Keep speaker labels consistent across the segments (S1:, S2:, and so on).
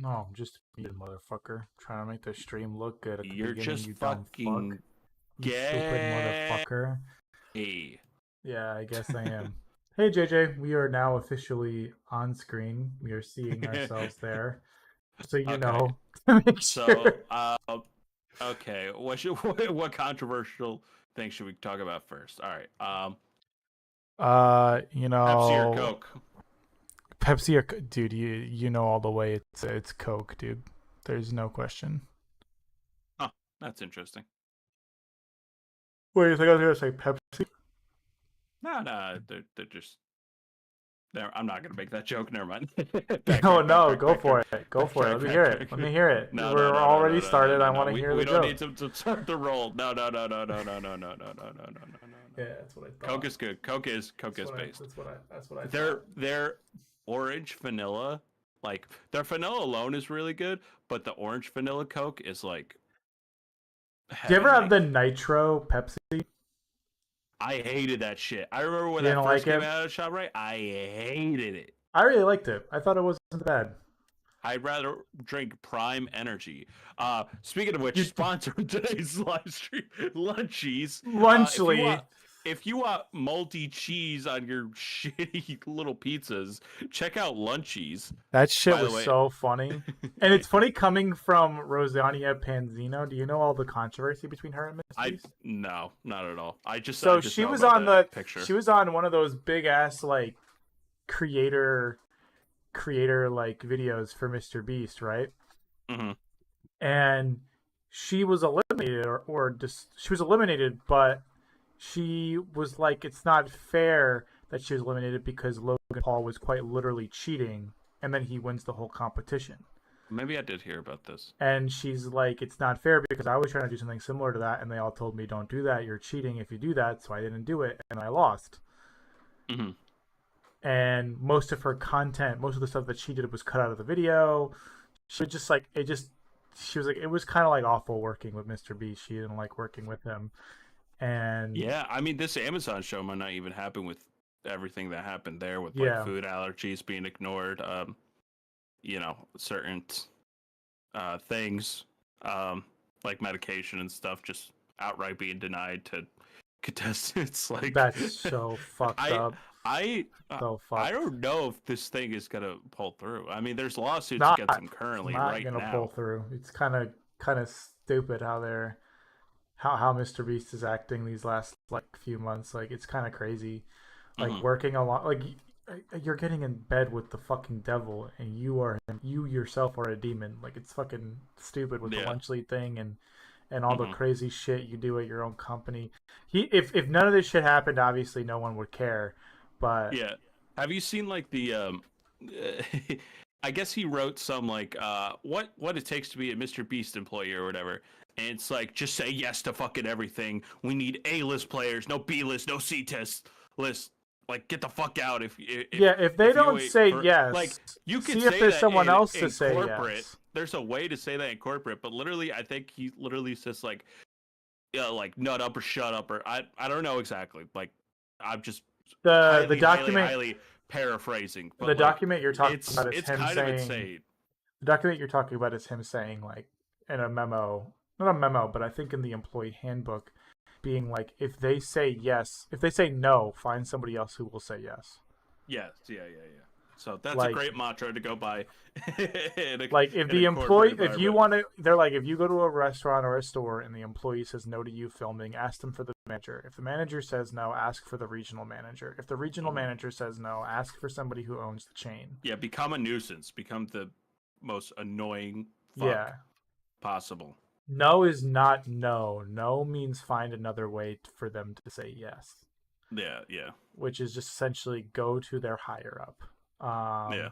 S1: No, I'm just a motherfucker. Trying to make the stream look good at the
S2: You're
S1: beginning,
S2: just
S1: you dumb fuck.
S2: fucking
S1: You stupid
S2: gay.
S1: motherfucker. Yeah, I guess I am. Hey JJ, we are now officially on screen. We are seeing ourselves there. So you
S2: Okay,
S1: know to make
S2: so
S1: sure.
S2: okay, what controversial thing should we talk about first? All right,
S1: You
S2: Pepsi or
S1: know,
S2: Coke?
S1: Pepsi or dude, you know all the way it's Coke, dude. There's no question.
S2: Huh, that's interesting.
S1: Wait, I think I was gonna say Pepsi.
S2: No, they're just. I'm not gonna make that joke. Never mind.
S1: No, no, go for
S2: Backtrack.
S1: it. Go for it. Let me hear it. Let me hear it.
S2: No, no,
S1: We're
S2: no, no, no,
S1: already
S2: no, no,
S1: started.
S2: no,
S1: I
S2: no.
S1: want to
S2: We
S1: hear the
S2: we don't
S1: joke.
S2: need to start the roll. No, no, no, no, no, no, no, no, no, no, no, no, no.
S1: Yeah, that's what I
S2: Coke
S1: thought.
S2: is good. Coke is based.
S1: That's what I thought.
S2: Their orange vanilla, like their vanilla alone is really good, but the orange vanilla Coke is like
S1: Do you ever have
S2: heavenly.
S1: the Nitro Pepsi?
S2: I hated that shit. I remember when
S1: You
S2: that
S1: didn't
S2: first
S1: like
S2: came
S1: it?
S2: out of the shop, right? I hated it.
S1: I really liked it. I thought it wasn't bad.
S2: I'd rather drink Prime Energy. Speaking of which,
S1: You
S2: sponsor today's live stream, Lunchies. If you
S1: Lunchly.
S2: want, multi cheese on your shitty little pizzas, check out Lunchies.
S1: That shit
S2: By the
S1: was
S2: way,
S1: so funny. And it's funny coming from Rosanna Panzino. Do you know all the controversy between her and Mr. Beast?
S2: no, not at all. I just
S1: So she
S2: know
S1: was
S2: about
S1: on
S2: the picture.
S1: she was on one of those big ass like creator like videos for Mr. Beast, right?
S2: Mm-hmm.
S1: And she was eliminated or just she was eliminated, but she was like it's not fair that she was eliminated because Logan Paul was quite literally cheating and then he wins the whole competition.
S2: Maybe I did hear about this.
S1: And she's like, it's not fair because I was trying to do something similar to that, and they all told me, don't do that. You're cheating if you do that. So I didn't do it, and I lost.
S2: Mm-hmm.
S1: And most of her content, most of the stuff that she did was cut out of the video. She was just like, she was like, it was kind of like awful working with Mr. B. She didn't like working with him. And
S2: Yeah, I mean, this Amazon show might not even happen with everything that happened there with like
S1: yeah,
S2: food allergies being ignored. Certain things, like medication and stuff, just outright being denied to contestants. Like
S1: that's so fucked
S2: I,
S1: up.
S2: I,
S1: So
S2: I
S1: fucked.
S2: don't know if this thing is gonna pull through. I mean, there's lawsuits
S1: Not,
S2: against him
S1: it's
S2: currently
S1: not
S2: right
S1: gonna pull
S2: now.
S1: through. It's kind of stupid how they're how Mr. Beast is acting these last like few months. Like it's kind of crazy. Like
S2: Mm-hmm.
S1: working a lot. Like you're getting in bed with the fucking devil, and you yourself are a demon. Like it's fucking stupid with the
S2: Yeah.
S1: lunch lead thing and all the
S2: Mm-hmm.
S1: crazy shit you do at your own company. If none of this shit happened, obviously no one would care. But
S2: Yeah. Have you seen like the I guess he wrote some like what it takes to be a Mr. Beast employee or whatever. And it's like just say yes to fucking everything. We need A-list players, no B-list, no C-test list. Like get the fuck out
S1: yeah, if they
S2: if you
S1: don't
S2: wait
S1: say
S2: for like
S1: yes,
S2: you could
S1: see if
S2: say
S1: there's
S2: that
S1: someone else to
S2: in
S1: say
S2: corporate.
S1: yes.
S2: There's a way to say that in corporate, but literally I think he literally says like like nut up or shut up or I don't know exactly. Like I'm just
S1: The
S2: highly, highly,
S1: document
S2: highly paraphrasing,
S1: the
S2: but like
S1: document you're talking about is
S2: it's
S1: him
S2: kind of
S1: saying
S2: insane.
S1: the document you're talking about is him saying like in a memo, not a memo, but I think in the employee handbook, being like if they say yes, if they say no, find somebody else who will say yes.
S2: Yes, yeah. So that's a
S1: Like
S2: great mantra to go by in
S1: like if
S2: a
S1: the
S2: corporate
S1: employee if you
S2: environment.
S1: want to they're like if you go to a restaurant or a store and the employee says no to you filming, ask them for the manager. If the manager says no, ask for the regional manager. If the regional
S2: Mhm.
S1: manager says no, ask for somebody who owns the chain.
S2: Yeah, become a nuisance. Become the most annoying fuck
S1: Yeah.
S2: possible.
S1: No is not no. No means find another way for them to say yes,
S2: Yeah.
S1: which is just essentially go to their higher up.
S2: Yeah.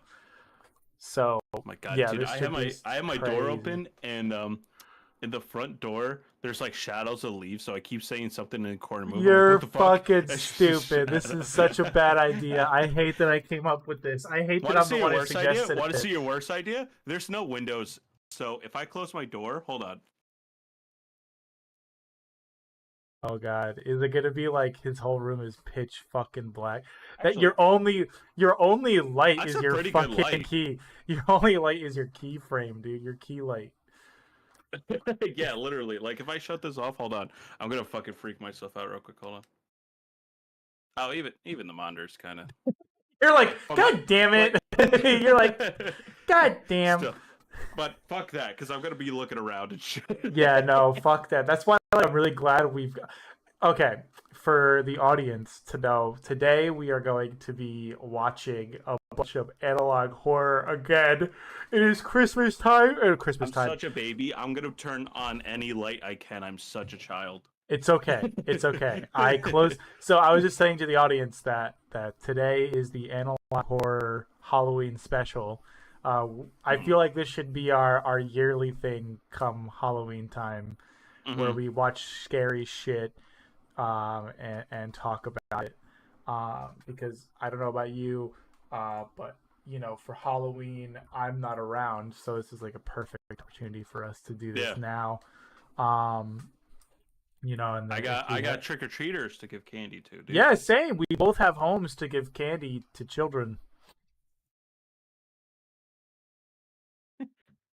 S1: So
S2: Oh my god,
S1: yeah,
S2: dude,
S1: this shit is
S2: I have my door
S1: crazy.
S2: open and in the front door there's like shadows of leaves, so I keep saying something in the corner. Move. I'm like,
S1: You're
S2: what the fuck?
S1: fucking
S2: It's just a
S1: stupid. This is such a bad idea. I hate that I came up with this. I hate that
S2: Want to
S1: I'm the
S2: see your
S1: one who
S2: worst idea?
S1: suggested
S2: Want to
S1: it.
S2: see your worst idea? There's no windows, so if I close my door, hold on.
S1: Oh God, is it gonna be like his whole room is pitch fucking black? That
S2: Actually,
S1: your only light
S2: that's
S1: is
S2: a
S1: your
S2: pretty good
S1: fucking
S2: light.
S1: key. Your only light is your key frame, dude. Your key light.
S2: Yeah, literally. Like if I shut this off, hold on. I'm gonna fucking freak myself out real quick. Hold on. Oh, even the monitor's kind of.
S1: You're like,
S2: But
S1: God damn
S2: but
S1: it. You're like, God damn.
S2: still, but fuck that, because I'm gonna be looking around and shit.
S1: Yeah, no, fuck that. That's why I'm really glad we've got. Okay, for the audience to know, today we are going to be watching a bunch of analog horror again. It is Christmas time, or Christmas
S2: I'm
S1: time.
S2: such a baby. I'm gonna turn on any light I can. I'm such a child.
S1: It's okay. It's okay. I closed. So I was just saying to the audience that today is the analog horror Halloween special. I
S2: Mm-hmm.
S1: feel like this should be our yearly thing come Halloween time, where
S2: Mm-hmm.
S1: we watch scary shit and talk about it. Because I don't know about you, but for Halloween I'm not around, so this is like a perfect opportunity for us to do this
S2: Yeah,
S1: now. Um, and
S2: I
S1: then if
S2: got
S1: we
S2: I
S1: have,
S2: got trick or treaters to give candy to, dude.
S1: yeah, same. We both have homes to give candy to children.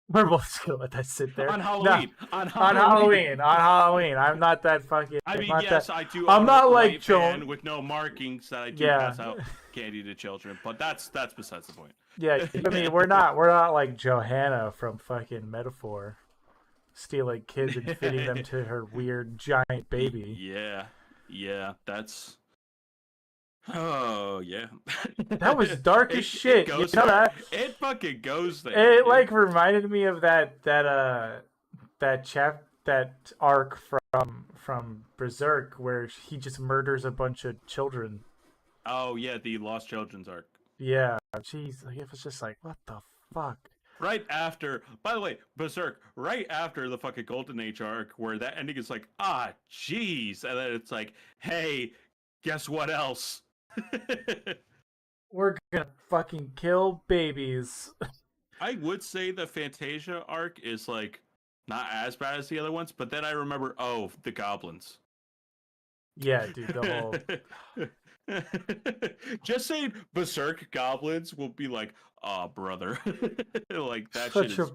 S1: We're both just gonna let that sit there.
S2: On
S1: No,
S2: Halloween. On
S1: on
S2: Halloween.
S1: Halloween, on Halloween. I'm not that fucking.
S2: I
S1: I'm
S2: mean,
S1: not that.
S2: yes, I do
S1: I'm
S2: own a
S1: not like
S2: white
S1: Joan.
S2: van with no markings that I do
S1: Yeah,
S2: pass out candy to children, but that's besides the point.
S1: yeah. I mean, we're not like Johanna from fucking Metaphor, stealing kids and fitting them to her weird giant baby.
S2: Yeah, yeah, that's. Oh yeah,
S1: That was dark as
S2: it
S1: shit. You
S2: goes
S1: know
S2: there.
S1: that?
S2: It fucking goes there,
S1: It
S2: dude.
S1: like reminded me of that arc from Berserk where he just murders a bunch of children.
S2: Oh yeah, the Lost Children's arc.
S1: Yeah, jeez, like, it was just like, what the fuck?
S2: Right after, by the way, Berserk, right after the fucking Golden Age arc, where that ending is like, ah, jeez, and then it's like, hey, guess what else?
S1: We're gonna fucking kill babies.
S2: I would say the Fantasia arc is like not as bad as the other ones, but then I remember, oh, the goblins.
S1: Yeah, dude, the whole
S2: Just saying Berserk goblins will be like, oh, brother. Like, that shit
S1: such a
S2: is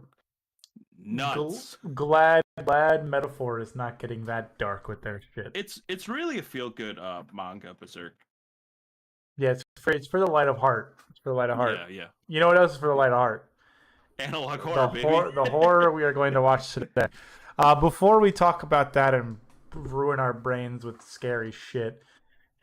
S2: nuts.
S1: glad Metaphor is not getting that dark with their shit.
S2: It's really a feel good manga, Berserk.
S1: Yeah, it's for the light of heart. It's for the light of heart.
S2: Yeah, yeah.
S1: You know what else is for the light of heart?
S2: Analog horror,
S1: the
S2: baby.
S1: hor- the horror we are going to watch today. Before we talk about that and ruin our brains with scary shit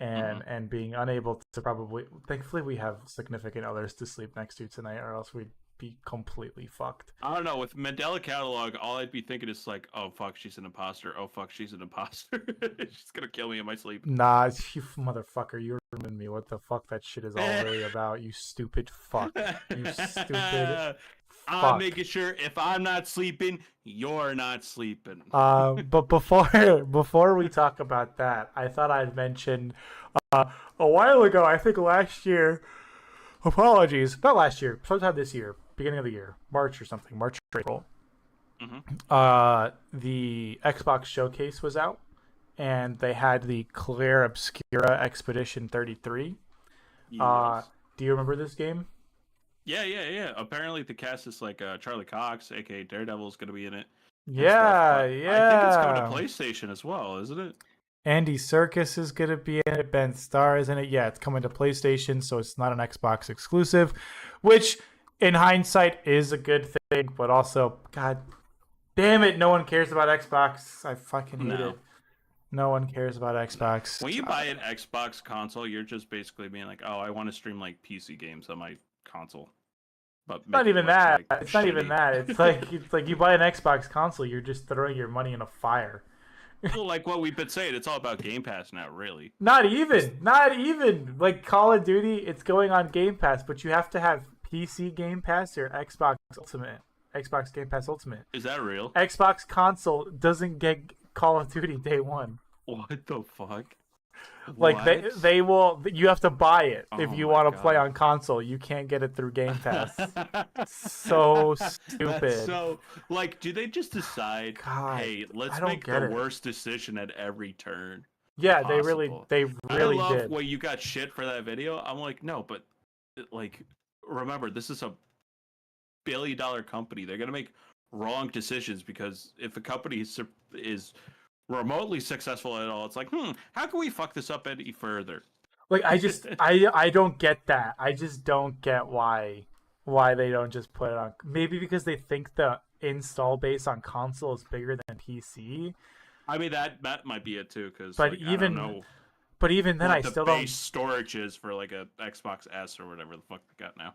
S2: Hmm.
S1: and being unable to probably, thankfully we have significant others to sleep next to tonight, or else we'd be completely fucked.
S2: I don't know. With Mandela Catalog, all I'd be thinking is like, oh fuck, she's an imposter. Oh fuck, she's an imposter. She's gonna kill me in my sleep.
S1: Nah, you motherfucker, you're ruining me. What the fuck that shit is all really about? You stupid fuck. You stupid
S2: I'm
S1: fuck.
S2: making sure if I'm not sleeping, you're not sleeping.
S1: But before we talk about that, I thought I'd mention a while ago. I think last year. Apologies, not last year. Sometime this year, beginning of the year, March or something, March or April.
S2: Hmm.
S1: The Xbox Showcase was out, and they had the Claire Obscura Expedition 33. Uh,
S2: Yes.
S1: do you remember this game?
S2: Yeah, yeah, yeah. Apparently, the cast is like Charlie Cox, aka Daredevil, is going to be in it and stuff.
S1: Yeah,
S2: But I think it's coming to
S1: yeah.
S2: PlayStation as well, isn't it?
S1: Andy Serkis is going to be in it. Ben Starr is in it. Yeah, it's coming to PlayStation, so it's not an Xbox exclusive, which in hindsight is a good thing, but also, God damn it, no one cares about Xbox. I fucking hate
S2: No,
S1: it. No one cares about
S2: no.
S1: Xbox.
S2: When you buy an Xbox console, you're just basically being like, oh, I want to stream like PC games on my console, but
S1: It's not
S2: make it
S1: even
S2: look
S1: that.
S2: like
S1: It's not even
S2: shitty.
S1: that. It's like you buy an Xbox console, you're just throwing your money in a fire.
S2: Well, like what we've been saying, it's all about Game Pass now, really.
S1: Not
S2: Just
S1: even. Not even. Like Call of Duty, it's going on Game Pass, but you have to have PC Game Pass or Xbox Ultimate. Xbox Game Pass Ultimate.
S2: is that real?
S1: Xbox console doesn't get Call of Duty day one.
S2: What the fuck?
S1: Like
S2: What?
S1: they will. You have to buy it if
S2: Oh
S1: you
S2: my
S1: want to play
S2: god.
S1: on console. You can't get it through Game Pass. So
S2: That's
S1: stupid.
S2: so like, do they just decide,
S1: God,
S2: hey,
S1: I
S2: let's
S1: don't
S2: make the
S1: get it.
S2: worst decision at every turn
S1: Yeah,
S2: possible?
S1: they
S2: I
S1: really
S2: love
S1: did.
S2: when you got shit for that video. I'm like, no, but like, remember, this is a billion-dollar company. They're gonna make wrong decisions because if a company is remotely successful at all, it's like, how can we fuck this up any further?
S1: Like I don't get that. I just don't get why they don't just put it on. Maybe because they think the install base on console is bigger than PC.
S2: I mean, that might be it too, because
S1: But
S2: like I don't
S1: even
S2: know
S1: but even then, I
S2: what the
S1: still
S2: base
S1: don't.
S2: storage is for like a Xbox S or whatever the fuck they got now.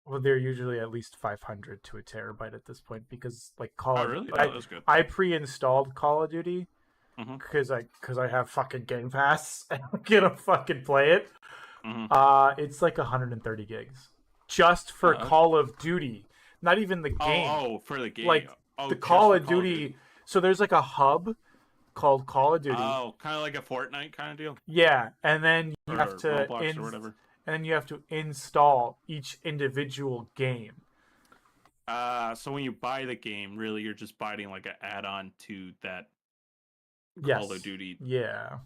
S1: Well, they're usually at least 500 to a terabyte at this point because like
S2: Oh, really?
S1: I
S2: Oh, that's good.
S1: I pre-installed Call of Duty
S2: Mm-hmm.
S1: because I have fucking Game Pass and I'm gonna fucking play it.
S2: Mm-hmm.
S1: It's like 130 gigs just for
S2: Oh, okay.
S1: Call of Duty, not even the game.
S2: Oh, for the game.
S1: Like
S2: Oh,
S1: the
S2: just
S1: Call
S2: for
S1: of
S2: Call of Duty.
S1: Duty. So there's like a hub called Call of Duty.
S2: Oh, kind of like a Fortnite kind of deal,
S1: Yeah, and then you have
S2: or
S1: to
S2: Roblox or whatever.
S1: and then you have to install each individual game.
S2: So when you buy the game, really, you're just buying like an add-on to that Call of
S1: Yes.
S2: Duty
S1: Yeah.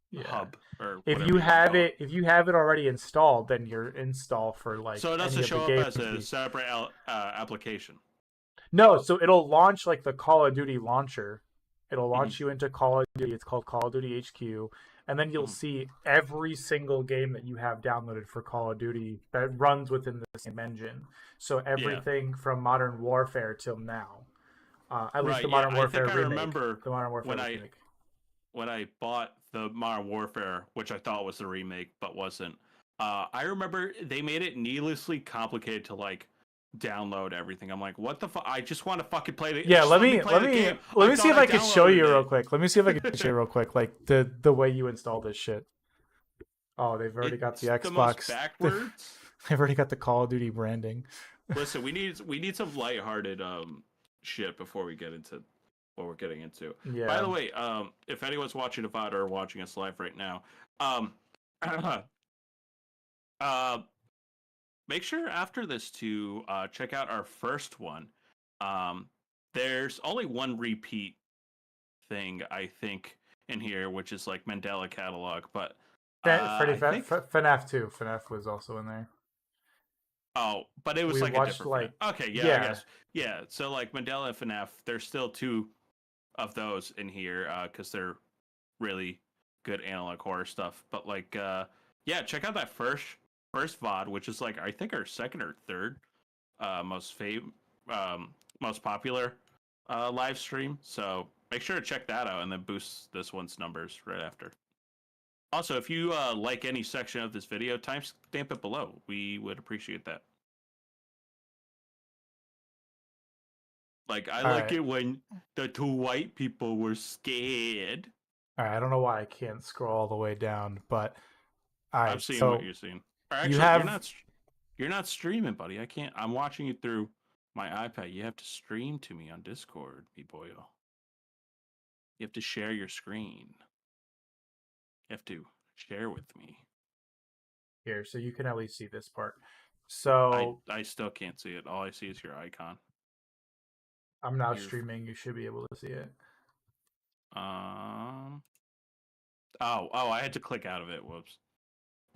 S1: Yeah.
S2: hub or whatever you want to call it.
S1: If you have it already installed, then your install for like
S2: So it
S1: any
S2: doesn't
S1: of the
S2: show up
S1: games
S2: as
S1: would
S2: a
S1: be.
S2: separate application.
S1: No, so it'll launch like the Call of Duty launcher. It'll
S2: Mm-hmm.
S1: launch you into Call of Duty. It's called Call of Duty HQ, and then you'll
S2: Mm-hmm.
S1: see every single game that you have downloaded for Call of Duty that runs within the same engine. So
S2: Yeah.
S1: everything from Modern Warfare till now, at least
S2: Right.
S1: the
S2: Yeah.
S1: Modern
S2: I
S1: Warfare
S2: think I
S1: remake,
S2: remember
S1: the Modern Warfare
S2: when I
S1: remake.
S2: when I bought the Modern Warfare, which I thought was the remake but wasn't. I remember they made it needlessly complicated to like download everything. I'm like, what the fuck? I just want to fucking play the.
S1: Yeah,
S2: Just let me play the game.
S1: let
S2: I
S1: me see
S2: thought
S1: if
S2: I
S1: I can show you
S2: downloaded
S1: real quick. Let me see if I can show you real quick, like the way you install this shit. Oh, they've already got the
S2: It's the most
S1: Xbox.
S2: backwards.
S1: They've already got the Call of Duty branding.
S2: Listen, we need some lighthearted shit before we get into what we're getting into. By
S1: Yeah.
S2: the way, if anyone's watching the VOD or watching us live right now, um, uh, make sure after this to check out our first one. Um, there's only one repeat thing I think in here, which is like Mandela catalog, but
S1: Freddy
S2: I think
S1: FNAF 2. FNAF was also in there.
S2: oh, but it was
S1: We
S2: like a
S1: watched
S2: different
S1: like
S2: FNAF. Okay, yeah, I
S1: yeah,
S2: guess yeah. So like Mandela and FNAF, there's still two of those in here because they're really good analog horror stuff. But like yeah, check out that first VOD, which is like I think our second or third most popular live stream. So make sure to check that out and then boost this one's numbers right after. Also, if you like any section of this video, timestamp it below. We would appreciate that. Like, I
S1: all
S2: like
S1: right.
S2: it when the two white people were scared.
S1: All right, I don't know why I can't scroll all the way down, but all
S2: I'm
S1: right.
S2: seeing what
S1: So
S2: you're seeing. Or
S1: you
S2: actually,
S1: have
S2: you're not streaming, buddy. I can't. I'm watching you through my iPad. You have to stream to me on Discord, me boyo. You have to share your screen. You have to share with me.
S1: here, so you can at least see this part.
S2: I
S1: So
S2: I still can't see it. All I see is your icon.
S1: I'm now
S2: Your
S1: streaming. You should be able to see it.
S2: um. Oh, I had to click out of it. Whoops.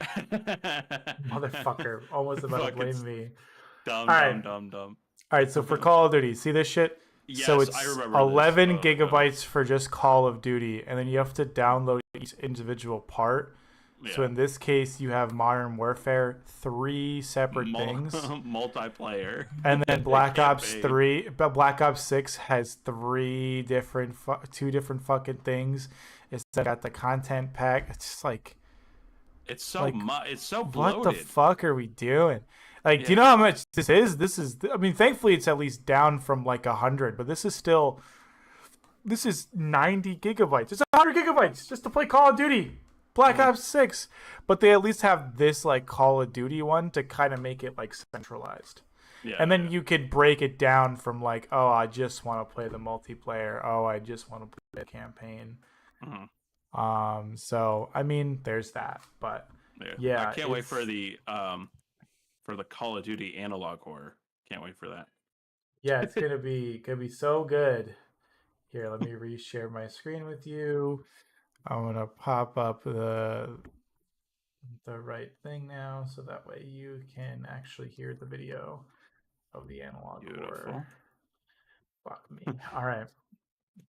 S1: Motherfucker, almost about to
S2: Fucking
S1: blame me.
S2: dumb,
S1: All right,
S2: dumb, dumb, dumb.
S1: all right. So for Call of Duty, see this shit. So
S2: Yes, I
S1: it's
S2: remember this.
S1: 11
S2: Oh god.
S1: gigabytes for just Call of Duty, and then you have to download each individual part. So
S2: Yeah.
S1: in this case, you have Modern Warfare, 3 separate things,
S2: Multiplayer.
S1: and then Black Ops
S2: Campaign.
S1: 3, but Black Ops 6 has two different fucking things. It's got the content pack. It's just like,
S2: It's so
S1: like
S2: it's so
S1: what the
S2: bloated.
S1: fuck are we doing? Like, do you
S2: Yeah.
S1: know how much this is? This is, I mean, thankfully it's at least down from like 100, but this is 90 gigabytes. It's 100 gigabytes just to play Call of Duty. Black Ops 6. But they at least have this like Call of Duty one to kind of make it like centralized.
S2: Yeah.
S1: And then
S2: yeah.
S1: you could break it down from like, oh, I just want to play the multiplayer. Oh, I just want to play the campaign.
S2: Mhm.
S1: So I mean, there's that. But
S2: Yeah, I
S1: yeah,
S2: can't wait
S1: it's
S2: for the Call of Duty analog horror. Can't wait for that.
S1: yeah, it's gonna be so good. Here, let me reshare my screen with you. I'm gonna pop up the right thing now, so that way you can actually hear the video of the analog horror.
S2: Beautiful.
S1: Fuck me. All right,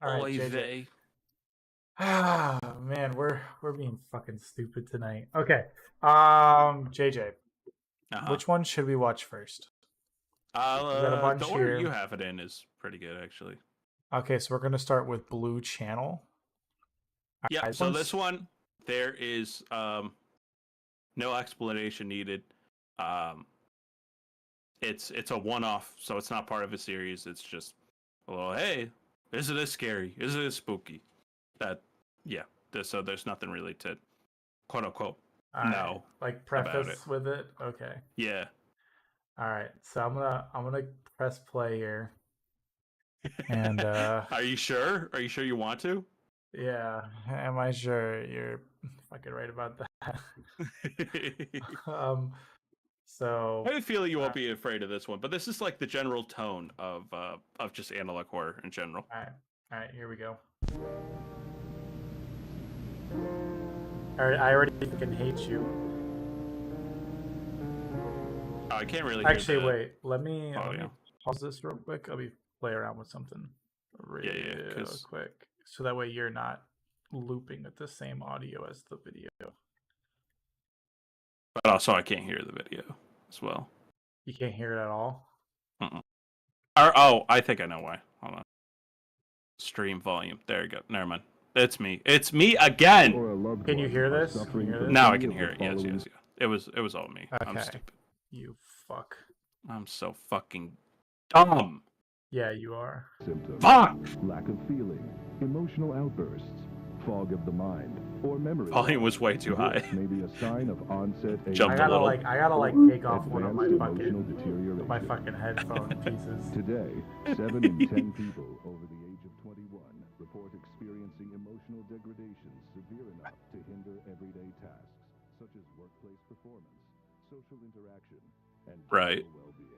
S2: Oy
S1: JJ.
S2: vey.
S1: Ah, man, we're being fucking stupid tonight. Okay, JJ,
S2: Uh-huh.
S1: which one should we watch first? We got a
S2: The
S1: bunch
S2: order you
S1: here.
S2: have it in is pretty good, actually.
S1: Okay, so we're gonna start with Blue Channel.
S2: Yeah.
S1: This
S2: So this
S1: one's
S2: one, there is no explanation needed. Um, it's a one-off, so it's not part of a series. It's just, well, hey, isn't it scary? Isn't it spooky? That, yeah. So there's nothing really to quote unquote
S1: all right,
S2: know
S1: like
S2: about it.
S1: preface with it. Okay.
S2: Yeah.
S1: All right, so I'm gonna press play here, and
S2: Are you sure? Are you sure you want to?
S1: yeah, am I sure you're fucking right about that? um,
S2: I
S1: so
S2: have a feeling you
S1: all
S2: won't be afraid of this one, but this is like the general tone of just analog horror in general.
S1: right, all right, here we go. All right, I already fucking hate you.
S2: Oh, I can't really
S1: Actually,
S2: hear the
S1: wait, let me
S2: audio.
S1: pause this real quick. Let me play around with something real
S2: Yeah, because
S1: quick, so that way you're not looping with the same audio as the video.
S2: but also I can't hear the video as well.
S1: You can't hear it at all.
S2: Oh, I think I know why. Hold on. Stream volume. There you go. Never mind. It's me. It's me again.
S1: Can you hear this? Can you hear this?
S2: Now I can hear it. Yes. It was all me. I'm
S1: Okay.
S2: stupid.
S1: You fuck.
S2: I'm so fucking dumb.
S1: Yeah, you are.
S3: Symptoms,
S2: Fuck.
S3: lack of feeling, emotional outbursts, fog of the mind, or memory.
S2: Volume was way too high.
S3: This may be a sign of onset
S2: Jumped
S1: I
S2: a little.
S1: gotta take off one of my
S3: advanced emotional
S1: fucking
S3: deterioration.
S1: headphone pieces.
S3: Today, 7 in 10 people over the age of 21 report experiencing emotional degradation severe enough to hinder everyday tasks, such as workplace performance, social interaction, and
S2: Right.
S3: general well-being.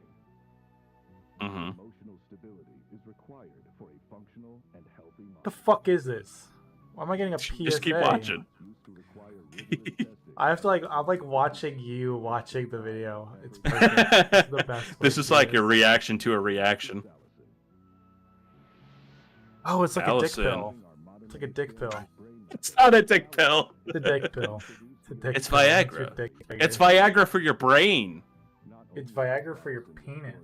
S2: Mm-hmm.
S3: Emotional stability is required for a functional and healthy mind.
S1: The fuck is this? Why am I getting a PSA?
S2: Just keep watching.
S3: Used to require rigorous testing.
S1: I have to I'm like watching you watching the video. It's perfect. It's the best way
S2: This
S1: to
S2: is
S1: do
S2: like
S1: this.
S2: a reaction to a reaction.
S1: Oh, it's like
S2: Allison.
S1: a dick pill. It's like a dick pill.
S2: It's not a dick pill.
S1: It's a dick pill. It's a dick
S2: It's
S1: pill. Makes
S2: Viagra.
S1: your dick bigger.
S2: It's Viagra for your brain.
S1: It's Viagra for your penis.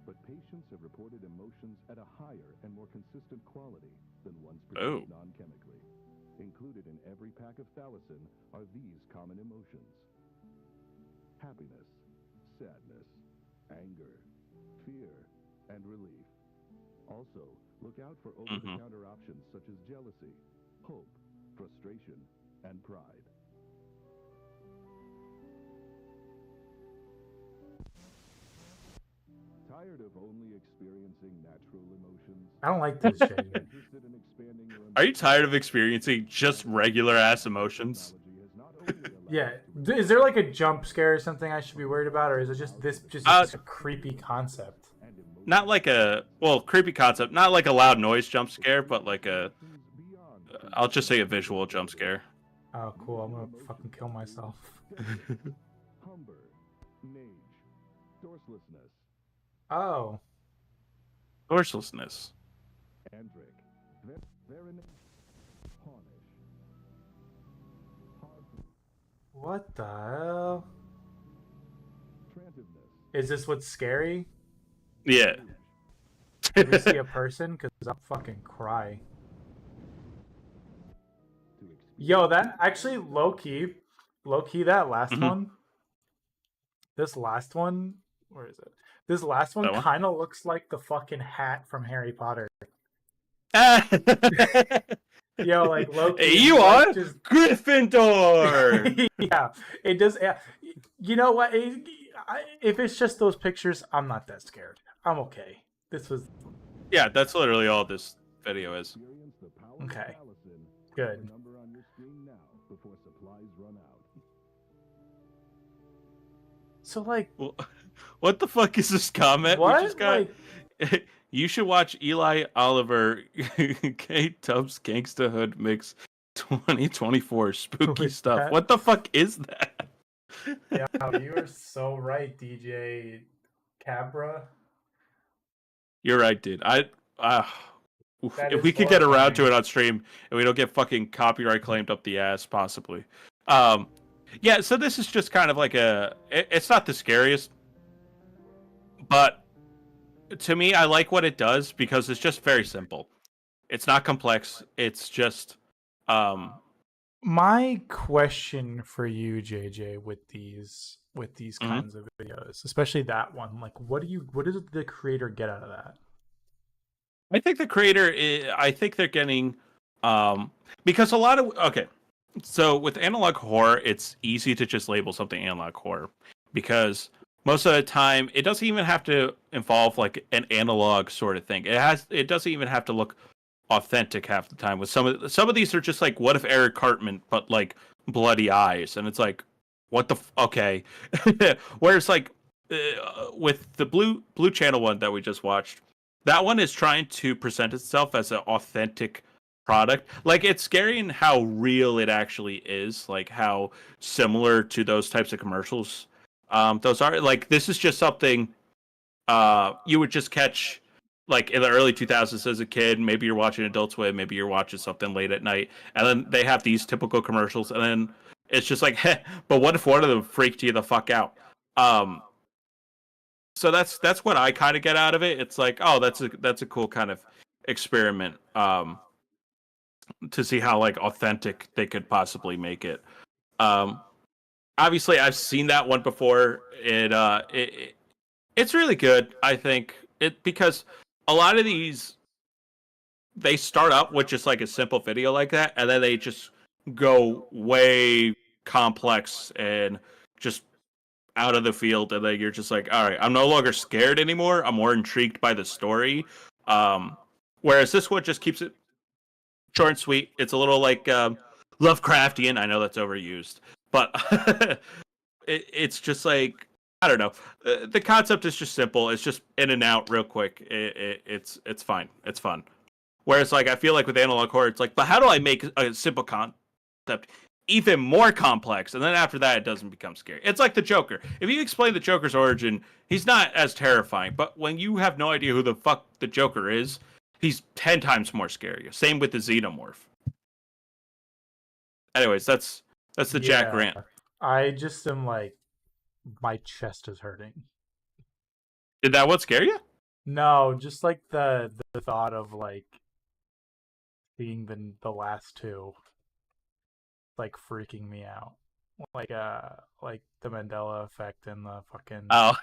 S3: But patients have reported emotions at a higher and more consistent quality than ones
S2: Oh.
S3: produced non-chemically. Included in every pack of Thalassin are these common emotions: happiness, sadness, anger, fear, and relief. Also, look out for over-the-counter options such as jealousy, hope, frustration, and pride. Tired of only experiencing natural emotions?
S1: I don't like this shit.
S3: Interested in expanding your
S2: Are you tired of experiencing just regular ass emotions?
S3: technology has not only allowed
S1: Yeah.
S3: us to
S1: Is there like a jump scare or something I should be worried about, or is it just a creepy concept?
S3: and emotions
S2: Not like a creepy concept, not like a loud noise jump scare, but like a
S3: beyond
S2: I'll just say a visual jump scare.
S1: Oh, cool. I'm gonna fucking kill myself.
S3: Humber, Nage, Dorselessness,
S1: Oh.
S2: Dorselessness.
S3: Andric, Veronation, Haunish, Hard,
S1: What the hell?
S3: Trantiveness,
S1: Is this what's scary?
S2: Yeah.
S1: Did we see a person? Because I'll fucking cry.
S3: to experience
S1: Yo, that actually low key, that last
S2: Mhm.
S1: one. This last one, where is it? This last one
S2: That one?
S1: kind of looks like the fucking hat from Harry Potter. Yo, like low key.
S2: Hey, you
S1: like,
S2: are
S1: just
S2: Gryffindor.
S1: yeah, it does. Yeah. You know what? If it's just those pictures, I'm not that scared. I'm okay. This was
S2: Yeah, that's literally all this video is.
S3: the power
S1: Okay.
S3: of Thalassin,
S1: good.
S3: the number run out.
S1: So like,
S2: Well, what the fuck is this comment? We just
S1: what?
S2: got.
S1: Like,
S2: You should watch Eli Oliver, Kate Tubbs Gangsta Hood Mix 2024 spooky
S1: with
S2: stuff.
S1: that?
S2: What the fuck is that?
S1: Yeah, you are so right, DJ Cabra.
S2: You're right, dude.
S1: That
S2: If
S1: is
S2: we could get around to
S1: horrifying.
S2: it on stream and we don't get fucking copyright claimed up the ass, possibly. Um, yeah. So this is just kind of like it's not the scariest, but to me, I like what it does because it's just very simple. It's not complex. It's just, um,
S1: My question for you, JJ, with these
S2: mhm.
S1: kinds of videos, especially that one, like, what does the creator get out of that?
S2: I think the creator, I think they're getting, because a lot of okay, so with analog horror, it's easy to just label something analog horror because most of the time it doesn't even have to involve like an analog sort of thing. It doesn't even have to look authentic half the time. With some of these are just like what if Eric Cartman but like bloody eyes, and it's like what the okay. Whereas like with the blue channel one that we just watched, that one is trying to present itself as an authentic product. Like it's scary in how real it actually is, like how similar to those types of commercials those are. Like this is just something you would just catch like in the early 2000s as a kid. Maybe you're watching Adult Swim, maybe you're watching something late at night, and then they have these typical commercials, and then it's just like, heh, but what if one of them freaked you the fuck out? Um, so that's what I kind of get out of it. It's like, oh, that's a cool kind of experiment to see how like authentic they could possibly make it. Um, Obviously, I've seen that one before. It's really good. I think it because a lot of these they start out with just like a simple video like that, and then they just go way complex and just out of the field, and then you're just like, all right, I'm no longer scared anymore. I'm more intrigued by the story. Um, Whereas this one just keeps it short and sweet. It's a little like Lovecraftian. I know that's overused, but it's just like I don't know. The concept is just simple. It's just in and out real quick. It's fine. It's fun. Whereas like I feel like with analog horror, it's like, but how do I make a simple concept even more complex? And then after that, it doesn't become scary. It's like the Joker. If you explain the Joker's origin, he's not as terrifying. But when you have no idea who the fuck the Joker is, he's 10 times more scary. Same with the Xenomorph. Anyways, that's the Jack
S1: Yeah,
S2: rant.
S1: I just am like, my chest is hurting.
S2: Did that one scare you?
S1: No, just like the thought of like seeing the last two, like freaking me out. Like the Mandela effect and the fucking
S2: Oh,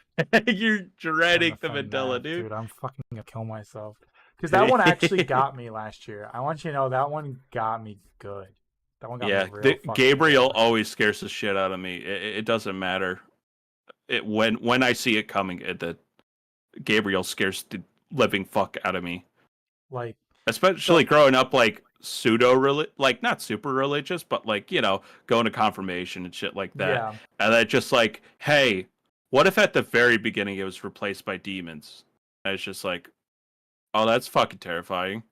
S2: you're
S1: and
S2: dreading
S1: the
S2: the Mandela,
S1: FNAF,
S2: dude.
S1: dude. I'm fucking gonna kill myself because that one actually got me last year. I want you to know that one got me good. That one got me
S2: Yeah,
S1: real fucking
S2: Gabriel
S1: good.
S2: always scares the shit out of me. It doesn't matter. When I see it coming, the Gabriel scares the living fuck out of me.
S1: Like
S2: Especially
S1: so,
S2: growing up like like not super religious, but like, going to confirmation and shit like that.
S1: yeah,
S2: And then just like, hey, what if at the very beginning it was replaced by demons? And it's just like, oh, that's fucking terrifying.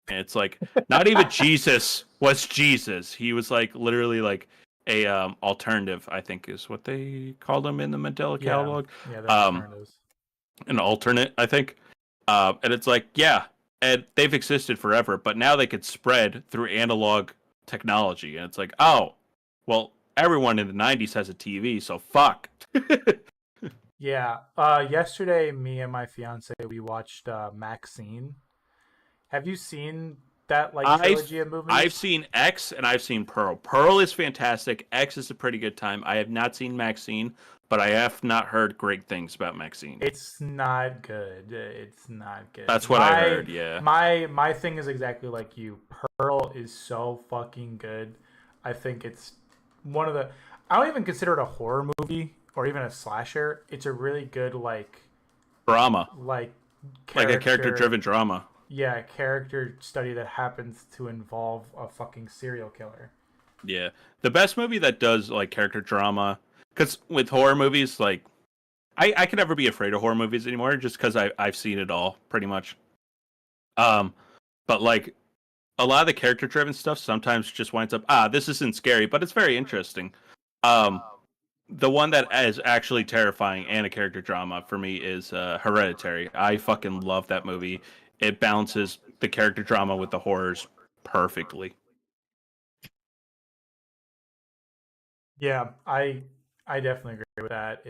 S2: And it's like not even Jesus was Jesus. He was like literally like a alternative, I think is what they called him in the Mandela
S1: yeah,
S2: catalog.
S1: yeah. They're
S2: Um
S1: alternatives.
S2: an alternate, I think. And it's like, yeah, and they've existed forever, but now they could spread through analog technology. And it's like, oh, well, everyone in the 90s has a TV, so fuck.
S1: Yeah. Yesterday, me and my fiance we watched Maxine. Have you seen that like
S2: I've
S1: trilogy of
S2: I've
S1: movies?
S2: seen X and I've seen Pearl. Pearl is fantastic. X is a pretty good time. I have not seen Maxine, but I have not heard great things about Maxine.
S1: It's not good. It's not good.
S2: That's what I
S1: My
S2: heard, yeah.
S1: my thing is exactly like you. Pearl is so fucking good. I think it's one of the. I don't even consider it a horror movie or even a slasher. It's a really good
S2: Drama.
S1: like
S2: Like a character
S1: character.
S2: driven drama.
S1: Yeah, character study that happens to involve a fucking serial killer.
S2: Yeah, the best movie that does like character drama, because with horror movies, like I can never be afraid of horror movies anymore, just because I've seen it all pretty much. Um, but like a lot of the character driven stuff sometimes just winds up this isn't scary, but it's very interesting. Um, the one that is actually terrifying and a character drama for me is Hereditary. I fucking love that movie. It balances the character drama with the horrors perfectly.
S1: Yeah, I definitely agree with that.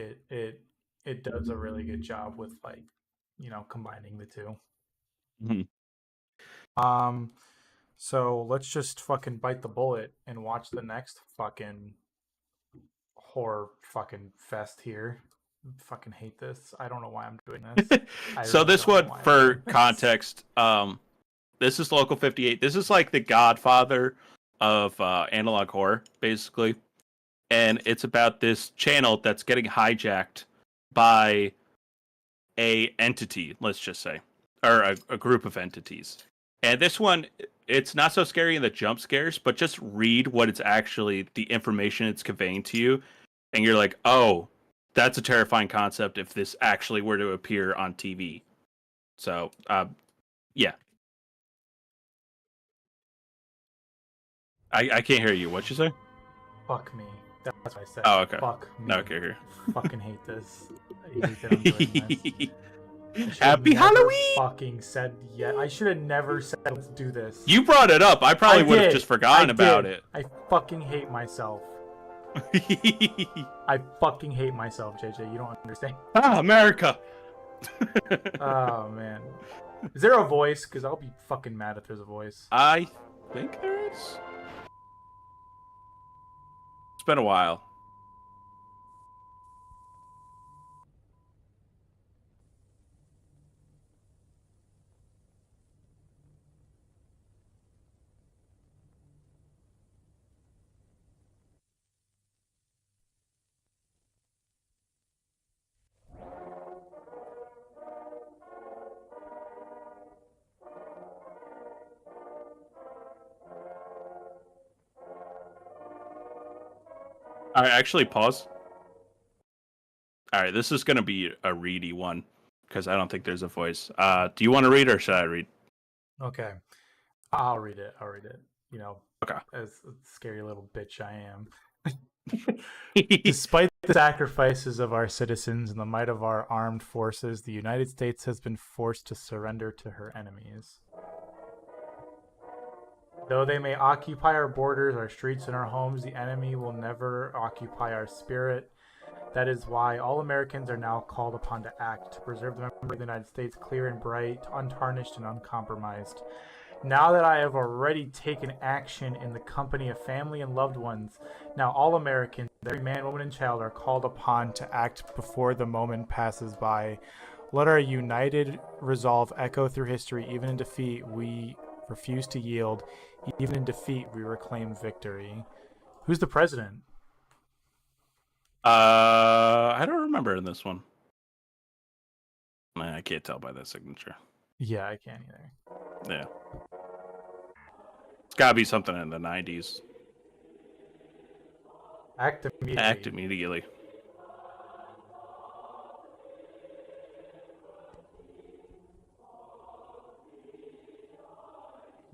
S1: It does a really good job with like, combining the two.
S2: Mhm.
S1: Um, so let's just fucking bite the bullet and watch the next fucking horror fucking fest here. Fucking hate this. I don't know why I'm doing this. I
S2: So
S1: really
S2: this
S1: don't know
S2: one,
S1: why I'm
S2: for
S1: doing this.
S2: context, this is Local 58. This is like the Godfather of analog horror, basically. And it's about this channel that's getting hijacked by a entity, let's just say, or a group of entities. And this one, it's not so scary in the jump scares, but just read what it's actually, the information it's conveying to you, and you're like, oh, that's a terrifying concept if this actually were to appear on TV. So, yeah, I can't hear you. What you say?
S1: Fuck me. That's what I said.
S2: Oh, okay.
S1: Fuck me.
S2: Okay, here.
S1: Fucking hate this. I hate that I'm doing this. I should have
S2: Happy
S1: never
S2: Halloween!
S1: fucking said yet. I should have never said let's do this.
S2: You brought it up. I probably would have
S1: did.
S2: just forgotten
S1: I
S2: about
S1: did.
S2: it.
S1: I fucking hate myself. I fucking hate myself, JJ. You don't understand.
S2: America!
S1: Oh man. Is there a voice? Because I'll be fucking mad if there's a voice.
S2: I think there is. It's been a while. All right, actually, pause. All right, this is going to be a reedy one because I don't think there's a voice. Do you want to read or should I read?
S1: Okay. I'll read it. I'll read it.
S2: Okay.
S1: As a scary little bitch I am. Despite the sacrifices of our citizens and the might of our armed forces, the United States has been forced to surrender to her enemies. Though they may occupy our borders, our streets, and our homes, the enemy will never occupy our spirit. That is why all Americans are now called upon to act, to preserve the memory of the United States clear and bright, untarnished and uncompromised. Now that I have already taken action in the company of family and loved ones, now all Americans, every man, woman, and child, are called upon to act before the moment passes by. Let our united resolve echo through history. Even in defeat, we refuse to yield. Even in defeat, we reclaim victory. Who's the president?
S2: I don't remember in this one. I can't tell by that signature.
S1: Yeah, I can't either.
S2: Yeah. It's got to be something in the 90s.
S1: Act immediately.
S2: Act immediately.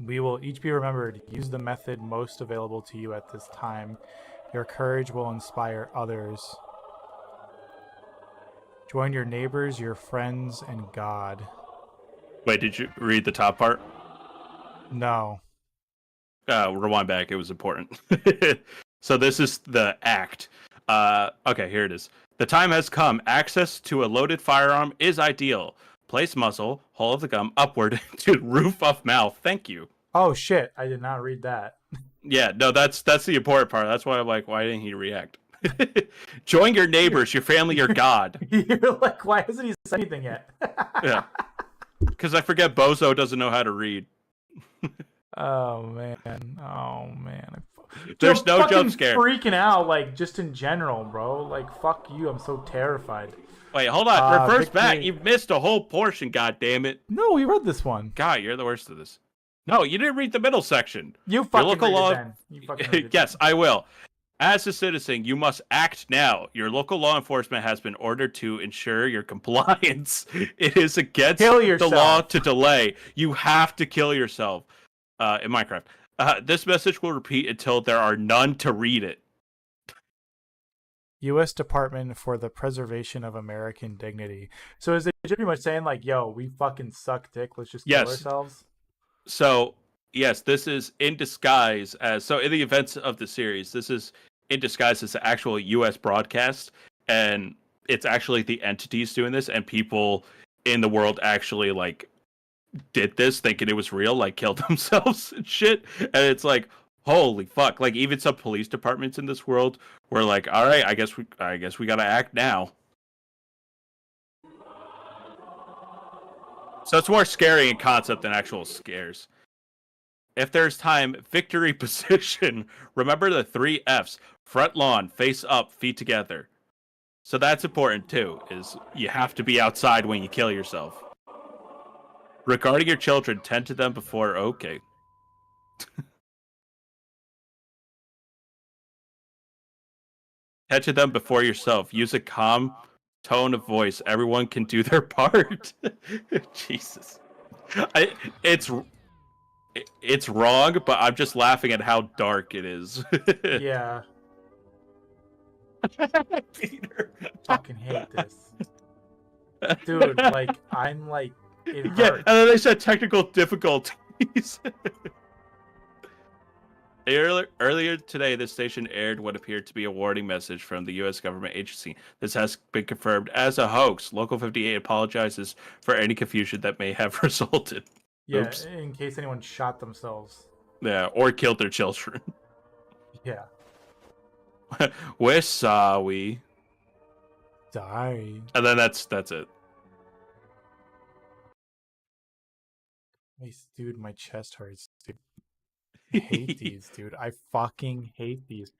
S1: We will each be remembered. Use the method most available to you at this time. Your courage will inspire others. Join your neighbors, your friends, and God.
S2: Wait, did you read the top part?
S1: No.
S2: Rewind back. It was important. So this is the act. Okay, here it is. The time has come. Access to a loaded firearm is ideal. Place muzzle, hole of the gum, upward to roof of mouth. Thank you.
S1: Oh shit! I did not read that.
S2: Yeah, no, that's the important part. That's why I'm like, why didn't he react? Join your neighbors, your family, your God.
S1: You're like, why hasn't he said anything yet?
S2: Yeah. Because I forget Bozo doesn't know how to read.
S1: Oh man. Oh man.
S2: There's
S1: Dude,
S2: no jump scare.
S1: Freaking out, like just in general, bro. Like fuck you. I'm so terrified.
S2: Wait, hold on. Reverse
S1: victory.
S2: back. You've missed a whole portion. God damn it.
S1: No, we read this one.
S2: God, you're the worst of this. No, you didn't read the middle section.
S1: You
S2: Your
S1: fucking
S2: local
S1: read
S2: law.
S1: it then. You fucking read it.
S2: Yes, I will. As a citizen, you must act now. Your local law enforcement has been ordered to ensure your compliance. It is against
S1: Kill
S2: the law
S1: yourself.
S2: to delay. You have to kill yourself in Minecraft. This message will repeat until there are none to read it.
S1: U.S. Department for the Preservation of American Dignity. So is it pretty much saying like, yo, we fucking suck dick, let's just kill
S2: Yes.
S1: ourselves?
S2: So, yes, this is in disguise as so in the events of the series, this is in disguise as an actual US broadcast, and it's actually the entities doing this, and people in the world actually like did this thinking it was real, like killed themselves and shit. And it's like, holy fuck. Like even some police departments in this world were like, all right, I guess we gotta act now. So it's more scary in concept than actual scares. If there's time, victory position. Remember the 3 F's. Front lawn, face up, feet together. So that's important too, is you have to be outside when you kill yourself. Regarding your children, tend to them before okay. Tend to them before yourself. Use a calm tone of voice. Everyone can do their part. Jesus. It's wrong, but I'm just laughing at how dark it is.
S1: Yeah.
S2: Peter.
S1: Fucking hate this. Dude, like, I'm like, it
S2: Yeah,
S1: hurts.
S2: and then they said technical difficulties. Earlier today, this station aired what appeared to be a warning message from the U.S. government agency. This has been confirmed as a hoax. Local 58 apologizes for any confusion that may have resulted.
S1: Yeah,
S2: Oops.
S1: in case anyone shot themselves.
S2: Yeah, or killed their children.
S1: Yeah.
S2: We're sorry.
S1: Sorry.
S2: And then that's it.
S1: Dude, my chest hurts, dude. I hate these, dude. I fucking hate these.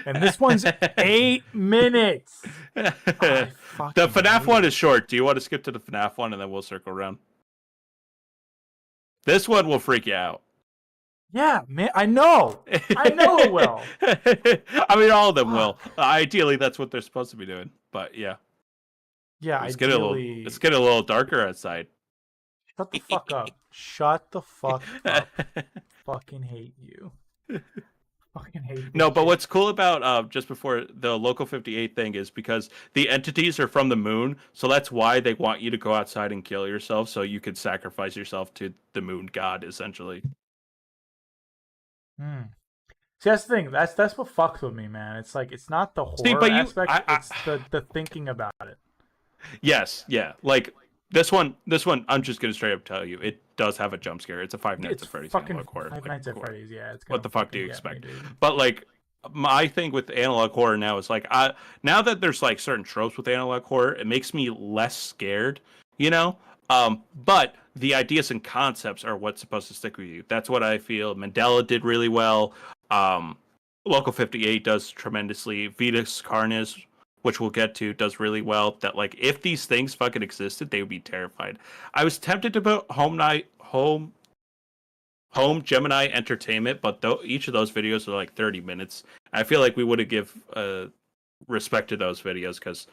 S1: And this one's 8 minutes.
S2: The
S1: fucking
S2: FNAF
S1: hate
S2: one
S1: it.
S2: is short. Do you want to skip to the FNAF one and then we'll circle around? This one will freak you out.
S1: Yeah, man, I know. I know it will.
S2: I mean, all of them will. Ideally, that's what they're supposed to be doing. But yeah,
S1: Yeah,
S2: it's
S1: ideally.
S2: getting a little darker outside.
S1: Shut the fuck up. Shut the fuck up. Fucking hate you. Fucking hate you.
S2: No, but what's cool about just before the Local 58 thing is because the entities are from the moon, so that's why they want you to go outside and kill yourself, so you could sacrifice yourself to the moon god, essentially.
S1: See, that's the thing. That's what fucks with me, man. It's like it's not the horror aspect. It's the thinking about it.
S2: Yes, yeah. Like this one, I'm just gonna straight up tell you, it does have a jump scare. It's a Five Nights at Freddy's
S1: fucking
S2: analog horror.
S1: Five Nights at Freddy's. Yeah, it's
S2: what the fuck do you expect?
S1: Me,
S2: but like, my thing with analog horror now is like, now that there's like certain tropes with analog horror, it makes me less scared. You know, but the ideas and concepts are what's supposed to stick with you. That's what I feel Mandela did really well. Local 58 does tremendously. Vitas Carnes, which we'll get to, does really well. That like if these things fucking existed, they would be terrified. I was tempted to put Home Gemini Entertainment, but each of those videos are like 30 minutes. I feel like we would have give respect to those videos because,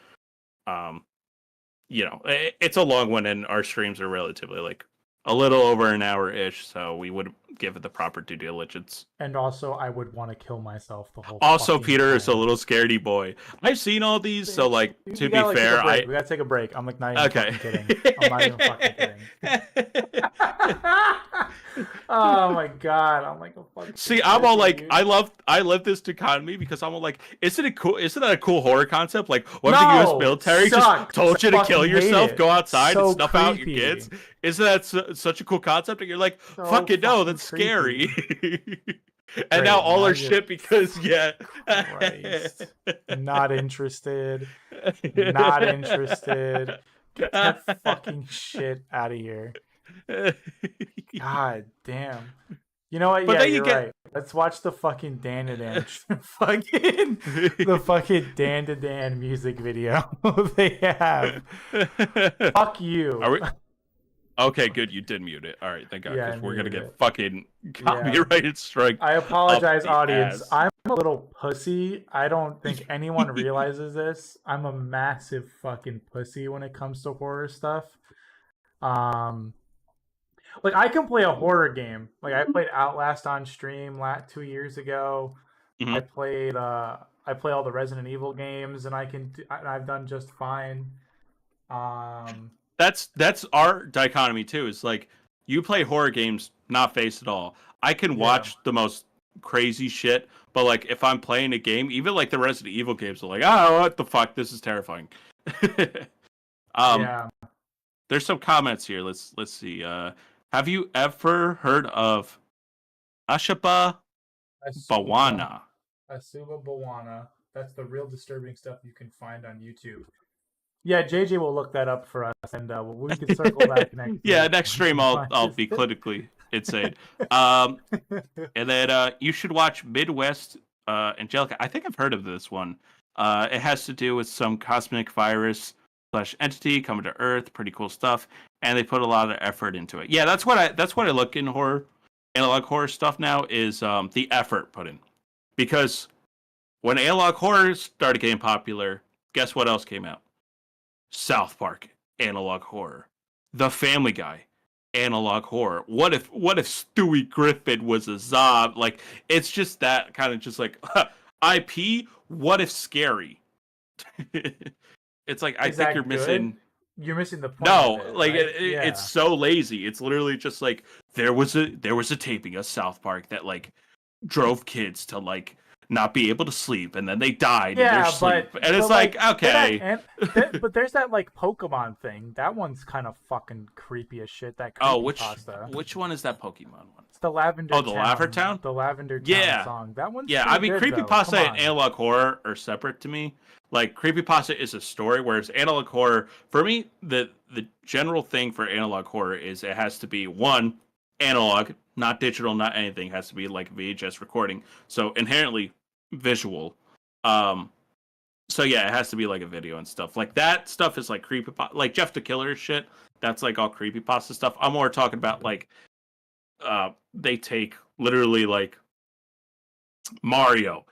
S2: you know, it's a long one and our streams are relatively like a little over an hour-ish, so we would give it the proper due diligence.
S1: And also, I would want to kill myself the whole.
S2: Also, Peter
S1: time.
S2: is a little scaredy boy. I've seen all these, so like to be
S1: like,
S2: fair,
S1: we gotta take a break. I'm like not even fucking kidding. I'm not even fucking kidding. Oh my god, I'm like a fucking.
S2: See, I'm all like, I love this dichotomy because I'm all like, isn't that a cool horror concept? Like, what if the U.S. military just told you to kill yourself, go outside and snuff out your kids? Isn't that such a cool concept? And you're like, fucking no, that's scary. And now all our shit because
S1: Christ. Not interested. Not interested. Get that fucking shit out of here. God damn. You know what? But yeah, you're right. Let's watch the fucking Dan to Dan the fucking Dan to Dan music video they have. Fuck you.
S2: Okay, good. You did mute it. All right, thank God,
S1: Yeah, I
S2: because we're gonna
S1: muted
S2: get
S1: it.
S2: fucking
S1: Yeah.
S2: copyrighted strike
S1: I
S2: up
S1: apologize,
S2: the
S1: audience.
S2: ass.
S1: I'm a little pussy. I don't think anyone realizes this. I'm a massive fucking pussy when it comes to horror stuff. Um, like I can play a horror game. Like I played Outlast on stream 2 years ago. I
S2: Mhm.
S1: played I play all the Resident Evil games, and I've done just fine. Um,
S2: That's our dichotomy too. Is like you play horror games, not face at all. I can
S1: yeah,
S2: watch the most crazy shit, but like if I'm playing a game, even like the Resident Evil games, are like, oh, what the fuck, this is terrifying. um,
S1: yeah.
S2: there's some comments here. Let's see. Have you ever heard of Ashaba
S1: Asuba,
S2: Bawana?
S1: Asuba Bawana. That's the real disturbing stuff you can find on YouTube. Yeah, JJ will look that up for us, and we can circle back next
S2: Yeah,
S1: week
S2: next
S1: once
S2: stream
S1: he
S2: I'll
S1: finds
S2: be
S1: it.
S2: clinically insane. Um, and then you should watch Midwest Angelica. I think I've heard of this one. It has to do with some cosmic virus slash entity coming to Earth. Pretty cool stuff, and they put a lot of effort into it. Yeah, that's what I look in horror, analog horror stuff now is the effort put in. Because when analog horror started getting popular, guess what else came out? South Park, analog horror. The Family Guy, analog horror. What if Stewie Griffin was a zombie? Like it's just that kind of just like IP. What if scary? It's like I
S1: Is
S2: think you're
S1: that good?
S2: missing.
S1: You're missing the point of
S2: No,
S1: it,
S2: like
S1: right?
S2: it's
S1: Yeah.
S2: so lazy. It's literally just like there was a taping of South Park that like drove kids to like not be able to sleep, and then they died in their
S1: Yeah,
S2: sleep, and it's like
S1: like
S2: okay.
S1: but there's that like Pokemon thing. That one's kind of fucking creepy as shit. That
S2: Oh,
S1: creepy
S2: which
S1: pasta.
S2: which one is that Pokemon one?
S1: It's the Lavender
S2: Oh, the Lavender
S1: Town,
S2: Town?
S1: the Lavender Town
S2: Yeah.
S1: song. That one's
S2: Yeah, I
S1: pretty
S2: mean
S1: good though. Come
S2: creepypasta and
S1: on.
S2: analog horror are separate to me. Like creepypasta is a story, whereas analog horror, for me, the general thing for analog horror is it has to be one, analog, not digital, not anything. It has to be like VHS recording. So inherently visual. Um so yeah, it has to be like a video and stuff. Like that stuff is like creepypasta, like Jeff the Killer shit. That's like all creepypasta stuff. I'm more talking about like they take literally like Mario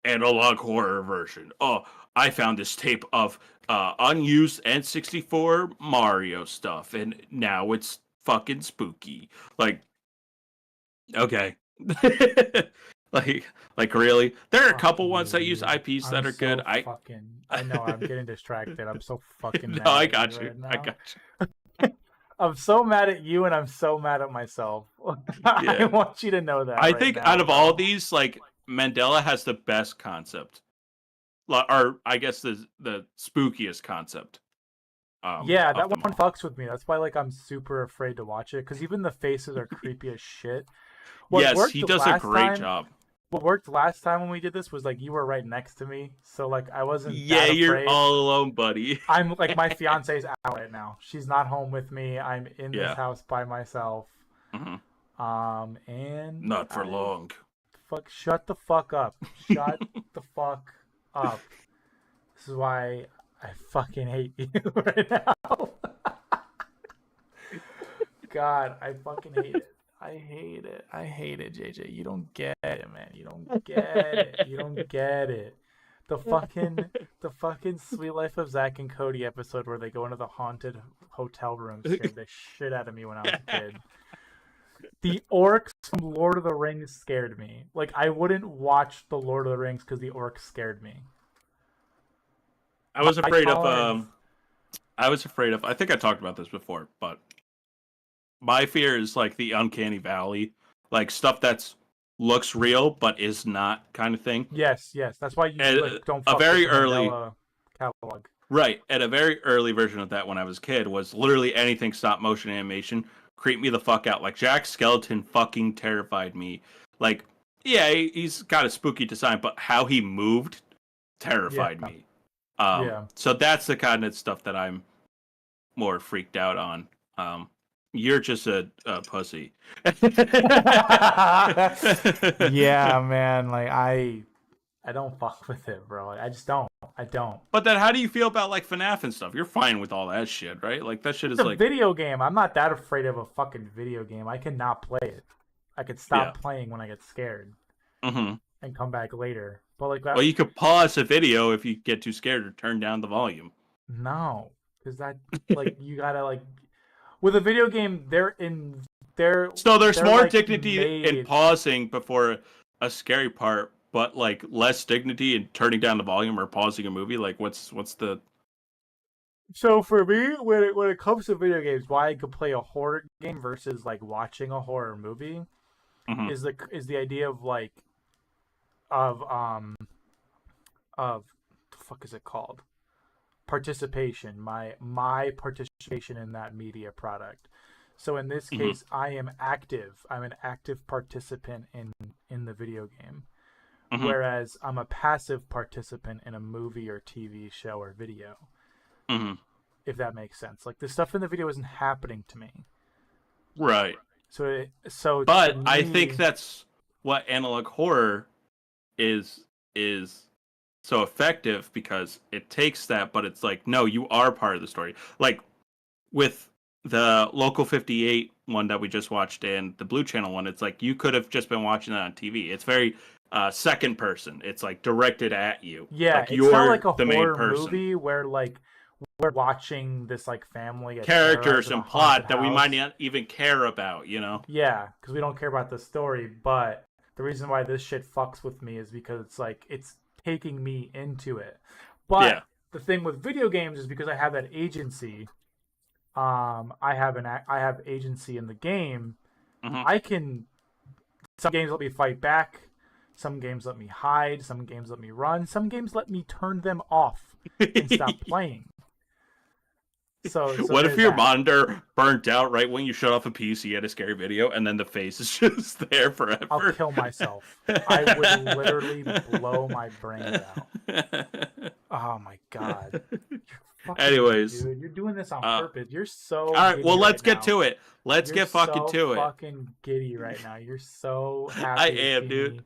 S2: analog horror version. Oh, I found this tape of unused N64 Mario stuff, and now it's fucking spooky. Like, okay. like like really there are a
S1: Fuck
S2: couple ones that
S1: you,
S2: use
S1: dude.
S2: IPs
S1: I'm
S2: that are good.
S1: so fucking. I know I'm getting distracted. I'm so fucking
S2: No,
S1: mad
S2: I
S1: at you
S2: got you.
S1: right
S2: I
S1: now.
S2: got
S1: I'm so mad at you, and I'm so mad at myself.
S2: you.
S1: I
S2: Yeah.
S1: want you to know that
S2: I
S1: right
S2: think out
S1: now,
S2: of all
S1: bro.
S2: these, like Mandela has the best concept. Or I guess the spookiest concept.
S1: Yeah,
S2: Of
S1: that
S2: them
S1: one
S2: all.
S1: fucks with me. That's why like I'm super afraid to watch it because even the faces are creepy as shit. What
S2: Yes,
S1: worked
S2: he does a
S1: last
S2: great
S1: time?
S2: job.
S1: What worked last time when we did this was like you were right next to me, so like I wasn't
S2: Yeah,
S1: that
S2: you're
S1: afraid.
S2: all alone, buddy.
S1: I'm like my fiance's out right now. She's not home with me. I'm in this
S2: Yeah.
S1: house by myself.
S2: Hmm.
S1: And
S2: Not for
S1: I
S2: long.
S1: shut the fuck up. Shut the fuck up. This is why I fucking hate you right now. God, I fucking hate it. I hate it. I hate it, JJ. You don't get it, man. You don't get it. You don't get it. The fucking Sweet Life of Zach and Cody episode where they go into the haunted hotel room scared the shit out of me when I was a kid. The orcs from Lord of the Rings scared me. Like I wouldn't watch the Lord of the Rings because the orcs scared me.
S2: I was
S1: My
S2: afraid of
S1: tolerance.
S2: I think I talked about this before, but my fear is like the uncanny valley, like stuff that's looks real but is not kind of thing.
S1: Yes, yes. That's why you
S2: And
S1: like don't
S2: a
S1: fuck with
S2: very
S1: the
S2: early
S1: Mandela catalog.
S2: right, and a very early version of that when I was a kid was literally anything stop motion animation creeped me the fuck out. Like Jack Skeleton fucking terrified me. Like yeah, he's got a spooky design, but how he moved
S1: Yeah,
S2: terrified me.
S1: yeah.
S2: So that's the kind of stuff that I'm more freaked out on. You're just a pussy.
S1: Yeah, man. Like I don't fuck with it, bro. Like, I just don't. I don't.
S2: But then how do you feel about like FNAF and stuff? You're fine with all that shit, right? Like that shit
S1: It's
S2: is
S1: a
S2: like
S1: video game. I'm not that afraid of a fucking video game. I cannot play it. I could
S2: yeah.
S1: stop playing when I get scared
S2: Mm-hmm.
S1: and come back later. But like
S2: Well,
S1: that,
S2: you could pause the video if you get too scared or turn down the volume.
S1: no, because that like you gotta like with a video game,
S2: So there's
S1: they're
S2: more
S1: like
S2: dignity in
S1: made.
S2: pausing before a scary part, but like less dignity in turning down the volume or pausing a movie. Like what's the
S1: So for me, when it comes to video games, why I could play a horror game versus like watching a horror movie
S2: Mhm.
S1: is the idea of like of of the fuck is it called? Participation. My participation in that media product. So in this
S2: Mhm.
S1: case, I am active. I'm an active participant in the video game.
S2: Mhm.
S1: Whereas I'm a passive participant in a movie or TV show or video,
S2: Mhm.
S1: if that makes sense. Like the stuff in the video isn't happening to me.
S2: Right.
S1: So to
S2: But I think
S1: me,
S2: that's what analog horror is is so effective because it takes that, but it's like, no, you are part of the story. Like with the Local 58 one that we just watched and the Blue Channel one, it's like you could have just been watching that on TV. It's very second person. It's like directed at you.
S1: yeah,
S2: Like
S1: it's not like
S2: you're
S1: a
S2: the main
S1: horror
S2: person.
S1: movie where like we're watching this like family get terrorized
S2: Characters
S1: in a
S2: and
S1: haunted
S2: plot that we might
S1: house.
S2: not even care about, you know?
S1: Yeah, because we don't care about the story. But the reason why this shit fucks with me is because it's like it's taking me into it.
S2: Yeah.
S1: But the thing with video games is because I have that agency. I have agency in the game.
S2: Hmm.
S1: I can. Some games let me fight back. Some games let me hide. Some games let me run. Some games let me turn them off and stop playing. So
S2: What if
S1: there's
S2: your
S1: that.
S2: monitor burnt out right when you shut off a PC at a scary video and then the face is just there
S1: I'll
S2: forever?
S1: kill myself. I would literally blow my brains out. Oh my god. You're fucking
S2: Anyways,
S1: dude. You're doing this on
S2: all
S1: purpose. You're so
S2: right, well,
S1: giddy
S2: let's
S1: right
S2: get
S1: now.
S2: to it. Let's
S1: You're
S2: get fucking
S1: so
S2: to it.
S1: fucking giddy right now. You're so
S2: I
S1: happy
S2: am, dude.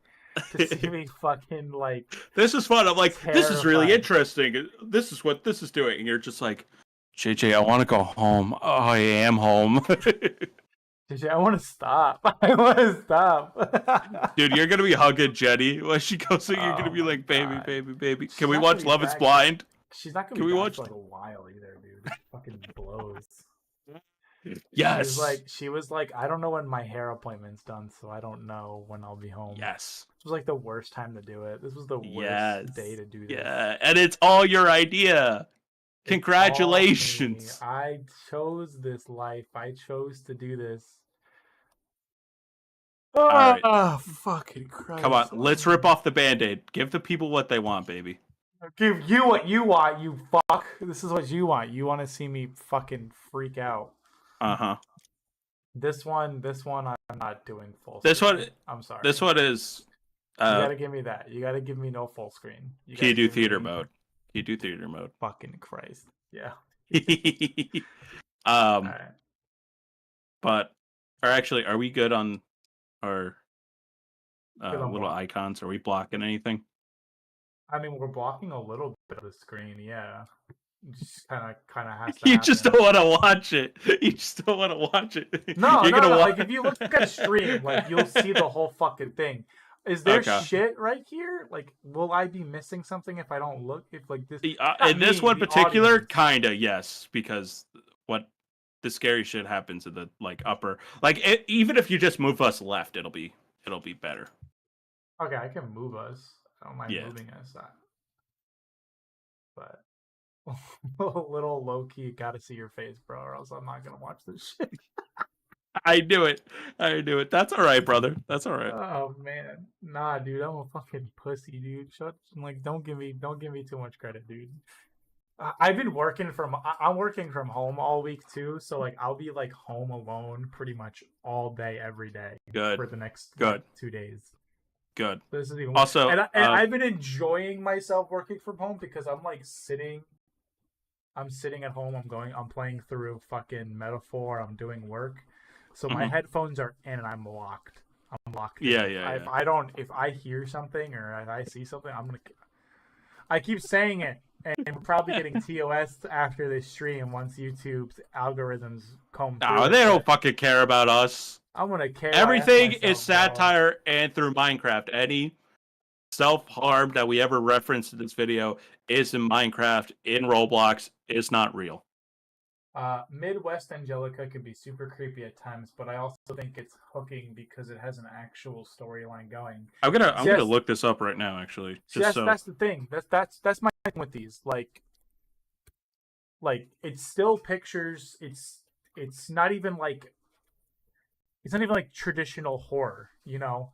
S1: to see me fucking like
S2: This is fun. I'm like, this is really
S1: terrified.
S2: interesting. This is what this is doing. And you're just like, JJ, I want to go home. Oh, I am home.
S1: JJ, I want to stop. I want to stop.
S2: Dude, you're going to be hugging Jenny when she goes in. You're going to
S1: Oh
S2: be
S1: my
S2: like, baby,
S1: god.
S2: baby, baby. Can
S1: She's
S2: we
S1: not gonna
S2: watch
S1: be
S2: Love is
S1: back.
S2: Blind?
S1: She's not gonna
S2: Can
S1: be
S2: we
S1: back
S2: watch?
S1: for like a while either, dude. It fucking blows.
S2: Yes.
S1: She was like, I don't know when my hair appointment's done, so I don't know when I'll be home.
S2: Yes.
S1: This was like the worst time to do it. This was the
S2: Yes.
S1: worst day to do this.
S2: Yeah. And it's all your idea.
S1: It's all me.
S2: Congratulations.
S1: I chose this life. I chose to do this.
S2: All right.
S1: Ah, fucking Christ.
S2: Come on. Let's rip off the Band-Aid. Give the people what they want, baby.
S1: Give you what you want, you fuck. This is what you want. You want to see me fucking freak out.
S2: Uh-huh.
S1: This one, I'm not doing full
S2: This
S1: screen.
S2: one,
S1: I'm sorry.
S2: this one is.
S1: You gotta give me that. You gotta give me no full screen.
S2: Can you do
S1: gotta give
S2: theater
S1: me-
S2: mode? Can you do theater mode?
S1: Fucking Christ. Yeah. All
S2: um,
S1: right.
S2: but or actually, are we good on our
S1: Good on
S2: little
S1: what?
S2: icons? Are we blocking anything?
S1: I mean, we're blocking a little bit of the screen. Yeah. It just kind of has to
S2: You
S1: happen.
S2: just don't want to watch it. You just don't want to watch it.
S1: No,
S2: You're
S1: no,
S2: gonna
S1: no.
S2: wa-
S1: Like if you look at stream, like you'll see the whole fucking thing. Is there
S2: Okay.
S1: shit right here? Like, will I be missing something if I don't look? If like this,
S2: in this
S1: me,
S2: one
S1: the
S2: particular,
S1: audience.
S2: kinda yes, because what the scary shit happens in the like upper, like even if you just move us left, it'll be better.
S1: Okay, I can move us. I don't mind
S2: Yeah.
S1: moving us. But a little low key, gotta see your face, bro, or else I'm not gonna watch this shit.
S2: I knew it. That's all right, brother. That's all right.
S1: Oh man, nah, dude, I'm a fucking pussy, dude. Don't give me too much credit, dude. I've been working I'm working from home all week too, so like I'll be like home alone pretty much all day, every day
S2: Good.
S1: for the next
S2: Good.
S1: 2 days.
S2: Good.
S1: This is even
S2: Also,
S1: and I've been enjoying myself working from home because I'm like I'm sitting at home. I'm playing through fucking Metaphor. I'm doing work, so my headphones are in and I'm locked. I'm locked.
S2: Yeah,
S1: in.
S2: yeah,
S1: If I hear something or if I see something, I keep saying it, and we're probably getting TOS after this stream once YouTube's algorithms comb through
S2: No,
S1: it.
S2: they don't
S1: But
S2: fucking care about us.
S1: I'm gonna KYS
S2: Everything
S1: myself,
S2: is
S1: bro.
S2: satire and through Minecraft. Any self-harm that we ever reference in this video is in Minecraft, in Roblox, is not real.
S1: Midwest Angelica can be super creepy at times, but I also think it's hooking because it has an actual storyline going.
S2: I'm gonna look this up right now, actually.
S1: That's the thing. That's my thing with these. Like it's still pictures. It's not even like traditional horror. You know,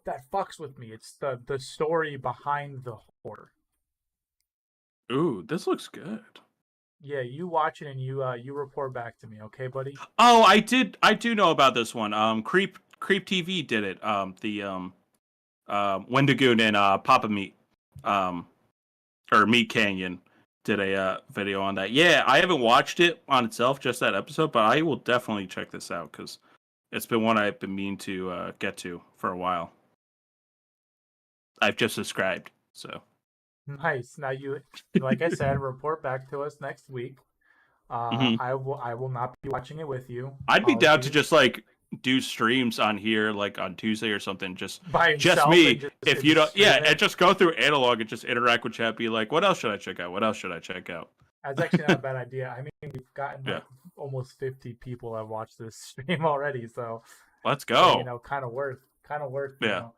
S1: that fucks with me. It's the story behind the horror.
S2: Ooh, this looks good.
S1: Yeah, you watch it and you report back to me, okay, buddy?
S2: Oh, I do know about this one. Creep TV did it. Wendigoon and Papa Meat, or Meat Canyon did a video on that. Yeah, I haven't watched it on itself, just that episode, but I will definitely check this out because it's been one I've been meaning to get to for a while. I've just subscribed, so.
S1: Nice. Now you, like I said, report back to us next week. I will not be watching it with you.
S2: I'd be down to just like do streams on here, like on Tuesday or something, just
S1: By
S2: me. If you don't, and just go through analog and just interact with chat. Be like, what else should I check out? What else should I check out?
S1: That's actually not a bad idea. I mean, we've gotten almost 50 people have watched this stream already, so
S2: let's go.
S1: So, you know, kind of worth. You know,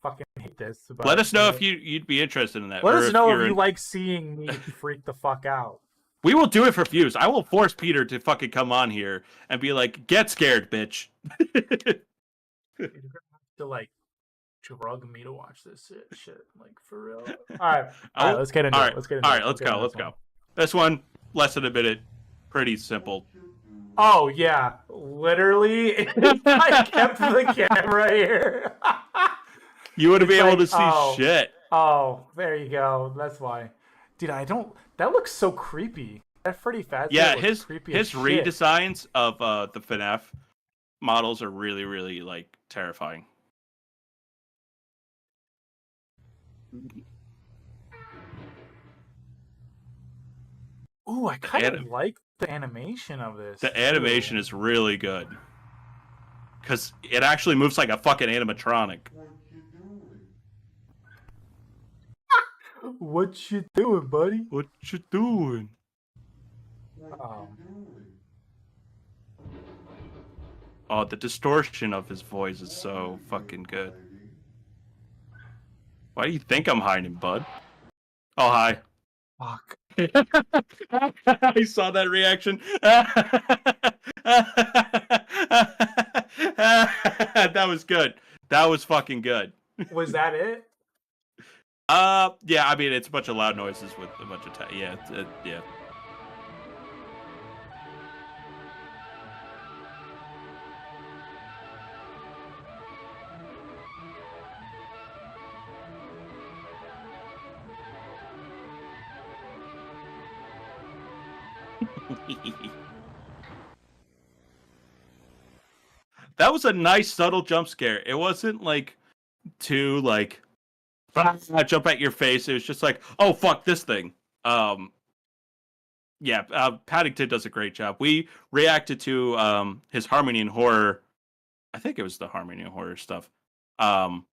S1: fucking hate this. But,
S2: let us know if you'd be interested in that.
S1: Let us know if you like seeing me freak the fuck out.
S2: We will do it for views. I will force Peter to fucking come on here and be like, "Get scared, bitch."
S1: You're gonna have to like drug me to watch this shit, like for real. All right, let's get into it.
S2: Let's go. This one, less than a minute, pretty simple.
S1: Oh yeah, literally, if I kept the camera here,
S2: you wouldn't be able to see shit.
S1: Oh, there you go. That's why, dude. That looks so creepy. That Freddy Fazbear.
S2: Yeah,
S1: looks creepy
S2: his redesigns of the FNAF models are really, really like terrifying.
S1: Ooh, I kind of like the animation of this.
S2: The animation is really good. Because it actually moves like a fucking animatronic.
S1: What you doing, buddy?
S2: What you doing? Oh, the distortion of his voice is so fucking good. Why do you think I'm hiding, bud? Oh, hi.
S1: Fuck.
S2: I saw that reaction. That was good. That was fucking good.
S1: Was that it?
S2: Yeah, I mean, it's a bunch of loud noises with a bunch of yeah. That was a nice subtle jump scare. It wasn't like too like jump at your face. It was just like, oh fuck this thing. Yeah, Paddington does a great job. We reacted to his Harmony and Horror. I think it was the Harmony and Horror stuff. On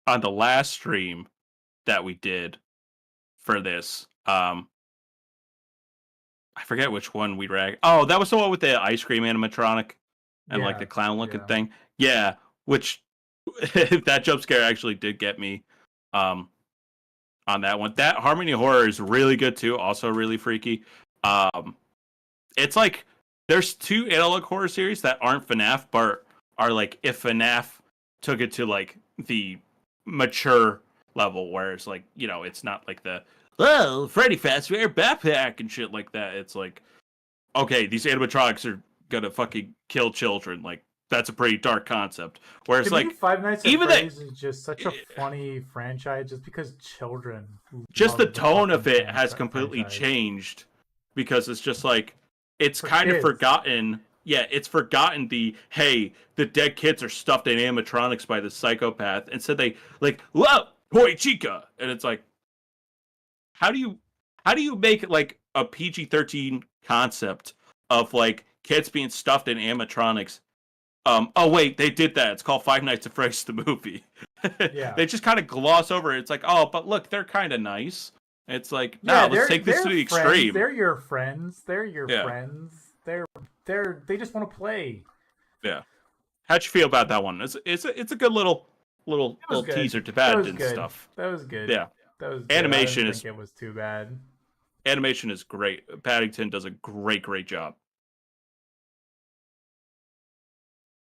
S2: the last stream that we did for this. I forget which one we react. Oh, that was the one with the ice cream animatronic and like the clown looking thing. Yeah, which that jump scare actually did get me on that one. That Harmony Horror is really good too, also really freaky. It's like there's two analog horror series that aren't FNAF but are like if FNAF took it to like the mature level, whereas like, you know, it's not like the Freddy Fazbear backpack and shit like that. It's like, okay, these animatronics are gonna fucking kill children. Like, that's a pretty dark concept. Whereas, like,
S1: Five Nights at Freddy's is just such a funny franchise, just because children.
S2: Just the tone of it has completely changed, because it's just like it's kind of forgotten. Yeah, it's forgotten the dead kids are stuffed in animatronics by the psychopath. Instead, they like, whoa, toy chica, and it's like, how do you make like a PG-13 concept of like kids being stuffed in animatronics? Oh wait, they did that. It's called Five Nights at Freddy's the movie.
S1: Yeah.
S2: They just kind of gloss over it. It's like, oh, but look, they're kind of nice. It's like,
S1: Yeah,
S2: no, let's take this to the
S1: friends.
S2: extreme.
S1: They're your friends. They're your
S2: Yeah.
S1: friends. They just want to play.
S2: Yeah. How'd you feel about that one? It's a good little
S1: Good.
S2: teaser to
S1: That was
S2: Paddington
S1: good.
S2: stuff.
S1: That was good.
S2: Yeah.
S1: That was good.
S2: Animation
S1: I
S2: is-
S1: didn't think it was too bad.
S2: Animation is great. Paddington does a great job.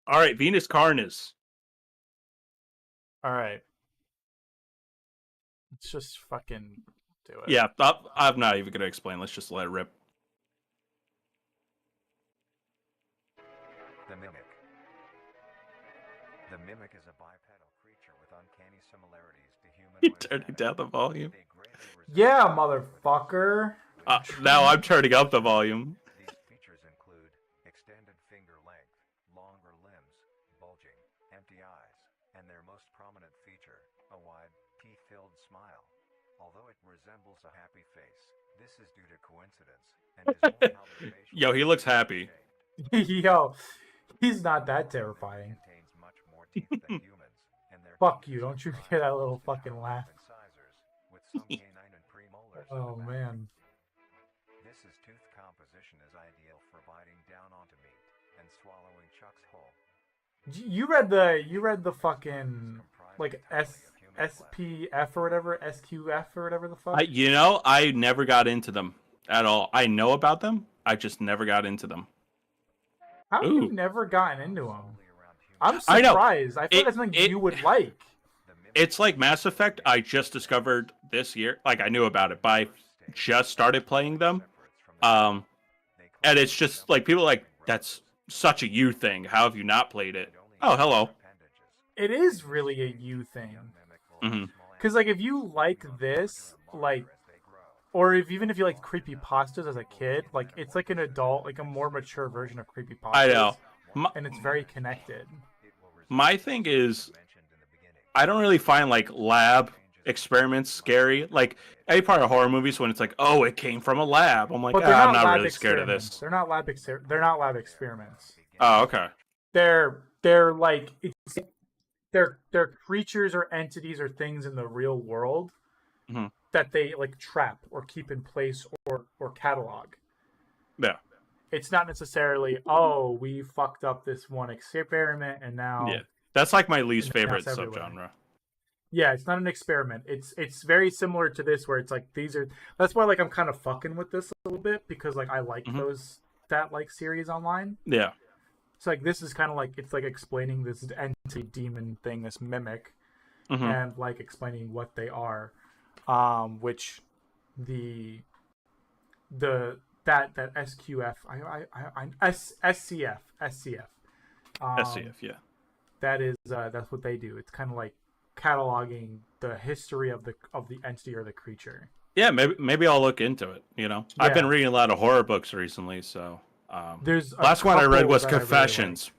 S2: All right, Venus Carnes.
S1: All right. Let's just fucking do it.
S2: Yeah, I'm not even gonna explain. Let's just let it rip.
S4: The Mimic. The Mimic is a bipedal creature with uncanny similarities to humanoid.
S2: You turning down the volume?
S4: They greatly resemble
S1: Yeah, motherfucker.
S2: Now I'm turning up the volume.
S4: These features include extended finger length, longer limbs, bulging, empty eyes, and their most prominent feature, a wide, teeth-filled smile. Although it resembles a happy face, this is due to coincidence and is only how the facial
S2: Yo, he looks happy.
S1: Yo, he's not that terrifying.
S4: contains much more teeth than humans, and their
S1: Fuck
S4: teeth
S1: you, don't you
S4: are
S1: hear that
S4: divided
S1: little
S4: into
S1: fucking
S4: narrow
S1: laugh.
S4: incisors, with some canine and premolars in
S1: Oh
S4: the back.
S1: man.
S4: This tooth composition is ideal for biting down onto meat and swallowing Chuck's whole.
S1: You read the fucking like SPF or whatever, SQF or whatever the fuck.
S2: I never got into them at all. I know about them. I just never got into them.
S1: How have you
S2: Ooh.
S1: never gotten into them? I'm
S2: I know.
S1: surprised. I feel like that's something you would like.
S2: It's like Mass Effect. I just discovered this year. Like I knew about it, but I just started playing them. And it's just like people are like, that's such a you thing. How have you not played it? Oh, hello.
S1: It is really a you thing.
S2: hmm
S1: Because like if you like this, like, or even if you like creepypastas as a kid, like it's like an adult, like a more mature version of creepypastas.
S2: I know.
S1: And it's very connected.
S2: My thing is, I don't really find like lab experiments scary. Like any part of horror movies when it's like, oh, it came from a lab. I'm like,
S1: But they're
S2: I'm
S1: not
S2: not
S1: lab
S2: really scared of
S1: experiments.
S2: this.
S1: They're not lab experiments.
S2: Oh, okay.
S1: They're like they're creatures or entities or things in the real world
S2: Mhm.
S1: that they like trap or keep in place or catalog.
S2: Yeah.
S1: It's not necessarily, oh, we fucked up this one experiment and now
S2: Yeah. That's like my least
S1: And
S2: favorite
S1: that's everywhere.
S2: subgenre.
S1: Yeah, it's not an experiment. It's very similar to this where it's like that's why like I'm kind of fucking with this a little bit because like I like that like series online.
S2: Yeah.
S1: So like this is kind of like it's like explaining this entity demon thing, this mimic,
S2: Mhm.
S1: and like explaining what they are, which the that SQF SCF
S2: SCF, yeah.
S1: that is that's what they do. It's kind of like cataloging the history of the entity or the creature.
S2: Yeah, maybe I'll look into it. You know, I've been
S1: Yeah.
S2: reading a lot of horror books recently, so
S1: There's a
S2: last one I read
S1: couple
S2: was
S1: that I really
S2: Confessions.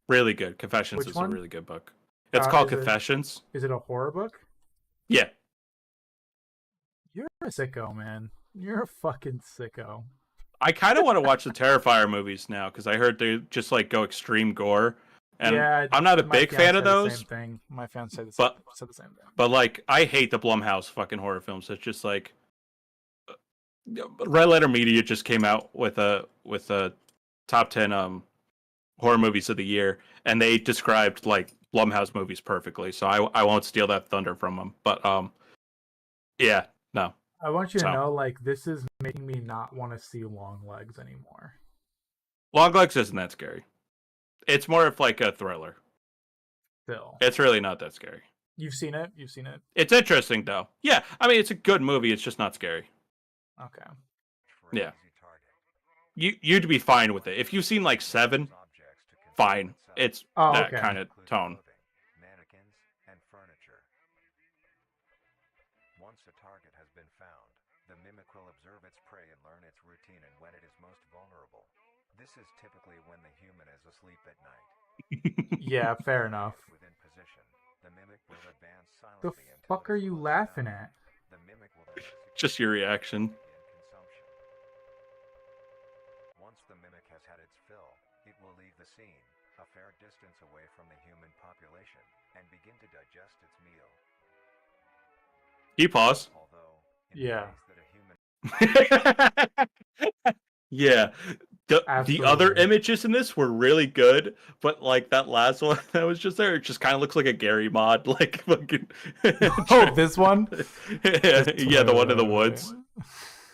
S2: Really good. Confessions
S1: Which
S2: is
S1: one?
S2: a really good book. It's called
S1: is it-
S2: Confessions.
S1: Is it a horror book?
S2: Yeah.
S1: You're a sicko, man. You're a fucking sicko.
S2: I kind of want to watch the Terrifier movies now because I heard they just like go extreme gore, and
S1: yeah,
S2: I'm not a
S1: my
S2: big
S1: fiance
S2: fan of
S1: said the
S2: those.
S1: Same thing. My fiance said
S2: But-
S1: said the same thing.
S2: But like, I hate the Blumhouse fucking horror films. It's just like Red Letter Media just came out with a top 10 horror movies of the year, and they described like Blumhouse movies perfectly. So I won't steal that thunder from them. But yeah, no.
S1: I want you to
S2: So.
S1: know, like, this is making me not want to see Long Legs anymore.
S2: Long Legs isn't that scary. It's more of like a thriller.
S1: Still,
S2: It's really not that scary.
S1: you've seen it. You've seen it.
S2: It's interesting though. Yeah, I mean it's a good movie. It's just not scary.
S1: Okay.
S2: Yeah. You'd be fine with it if you've seen like Seven. Fine, it's
S1: Oh,
S2: that
S1: okay.
S2: kind of tone.
S4: Mannequins and furniture. Once a target has been found, the mimic will observe its prey and learn its routine and when it is most vulnerable. This is typically when the human is asleep at night.
S1: Yeah, fair enough.
S4: Within position, The mimic will advance
S1: The
S4: silently until
S1: fuck
S4: it
S1: are you
S4: slows
S1: laughing
S4: down.
S1: at?
S4: The mimic will then
S2: Just your reaction.
S4: begin consumption. Once the mimic has had its fill, it will leave the scene, a fair distance away from the human population, and begin to digest its meal.
S2: You pause.
S4: Although, in
S1: Yeah.
S4: the case that a human
S2: Yeah. The other
S1: Absolutely.
S2: images in this were really good, but like that last one that was just there, it just kind of looks like a Gary mod, like fucking.
S1: Oh, this one?
S2: Yeah, the one in the woods.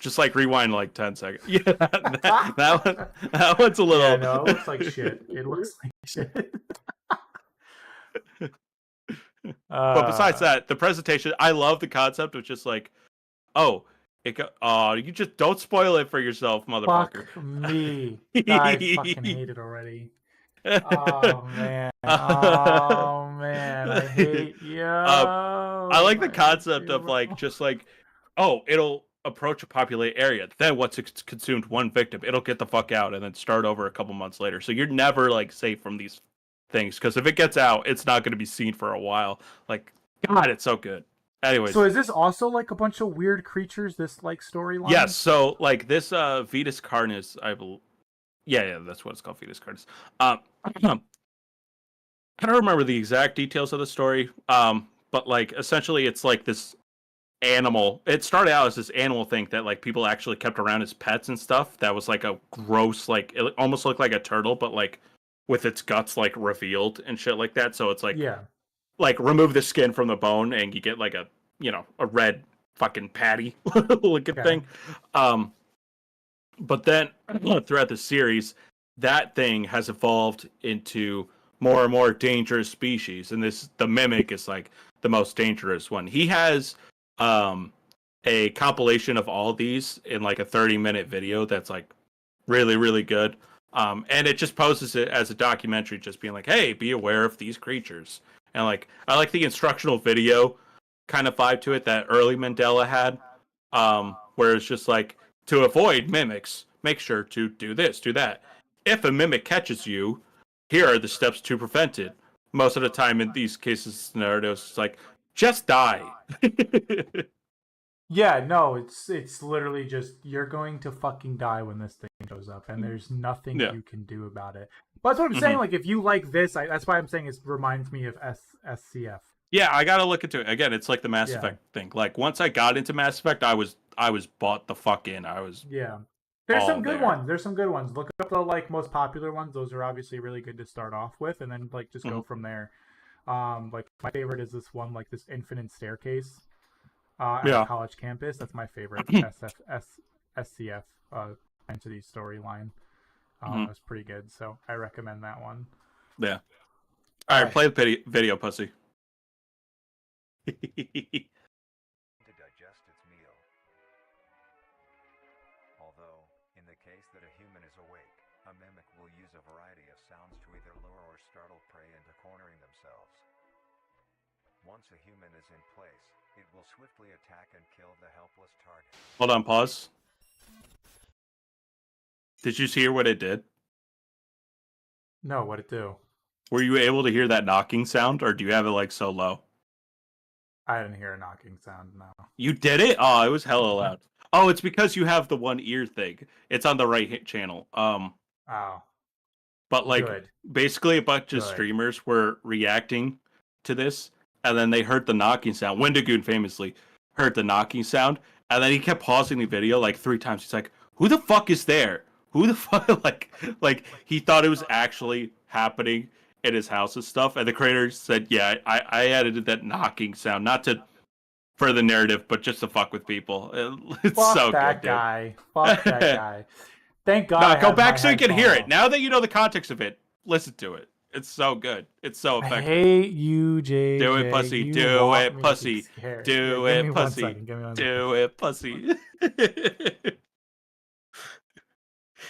S2: Just like rewind like 10 seconds. Yeah, that one's a little.
S1: Yeah, no, it looks like shit. It looks like shit.
S2: But besides that, the presentation, I love the concept of just like, oh, you just don't spoil it for yourself, motherfucker.
S1: Fuck me. I fucking hate it already. Oh man. Oh man. I hate you.
S2: I like the concept of like just like, oh, it'll approach a populated area. Then once it's consumed one victim, it'll get the fuck out and then start over a couple months later. So you're never like safe from these things because if it gets out, it's not going to be seen for a while. Like, God, it's so good. Anyways,
S1: So is this also like a bunch of weird creatures? This like storyline?
S2: yes. So like this Vetus Carnis, I believe. Yeah, that's what it's called, Vetus Carnis. I don't remember the exact details of the story. But like essentially, it's like this animal. It started out as this animal thing that like people actually kept around as pets and stuff. That was like a gross, like it almost looked like a turtle, but like with its guts like revealed and shit like that. So it's like
S1: Yeah.
S2: like remove the skin from the bone and you get like a a red fucking patty looking
S1: Okay.
S2: thing. But then throughout the series, that thing has evolved into more and more dangerous species, and the mimic is like the most dangerous one. He has a compilation of all these in like a 30-minute video that's like really really good. And it just poses it as a documentary, just being like, hey, be aware of these creatures. And like I like the instructional video kind of vibe to it that early Mandela had, where it's just like, to avoid mimics, make sure to do this, do that. If a mimic catches you, here are the steps to prevent it. Most of the time in these cases, scenarios, it's like, just die.
S1: Yeah, no, it's literally just you're going to fucking die when this thing shows up, and there's nothing
S2: Yeah.
S1: you can do about it. But that's what I'm saying. Like, if you like this, that's why I'm saying it reminds me of SCF.
S2: Yeah, I gotta look into it again. It's like the Mass
S1: Yeah.
S2: Effect thing. Like once I got into Mass Effect, I was bought the fuck in. I was
S1: Yeah, there's
S2: all
S1: some good
S2: there.
S1: ones. There's some good ones. Look up the like most popular ones. Those are obviously really good to start off with, and then like just go from there. Like my favorite is this one, like this infinite staircase. At
S2: Yeah.
S1: a college campus. That's my favorite SCF Entity storyline. It's pretty good, so I recommend that one.
S2: Yeah. All right, play the video, pussy.
S4: to digest its meal. Although, in the case that a human is awake, a mimic will use a variety of sounds to either lure or startle prey into cornering themselves. Once a human is in place, it will swiftly attack and kill the helpless target.
S2: Hold on, pause. Did you hear what it did?
S1: No, what'd it do?
S2: Were you able to hear that knocking sound, or do you have it like so low?
S1: I didn't hear a knocking sound. No.
S2: You did it? Oh, it was hella loud. Oh, it's because you have the one ear thing. It's on the right channel.
S1: Oh.
S2: But like
S1: Good.
S2: basically a bunch of
S1: Good.
S2: streamers were reacting to this, and then they heard the knocking sound. Wendigoon famously heard the knocking sound, and then he kept pausing the video like 3 times. He's like, "Who the fuck is there? Who the fuck?" like he thought it was actually happening in his house and stuff. And the creator said, "Yeah, I edited that knocking sound not to for the narrative, but just to fuck with people." It's
S1: Fuck
S2: so
S1: that
S2: good,
S1: guy. Fuck that guy. Thank God.
S2: No,
S1: I
S2: go
S1: have
S2: back
S1: my
S2: so you can hear
S1: headphone
S2: it. Now that you know the context of it, listen to it. It's so good. It's so
S1: off. I
S2: effective.
S1: hate you, JJ.
S2: Do it, pussy.
S1: You
S2: Do
S1: want
S2: it,
S1: me to be
S2: pussy.
S1: scared.
S2: Do
S1: Give
S2: it,
S1: me 1
S2: pussy.
S1: second. Give me 1 second.
S2: Do it, pussy.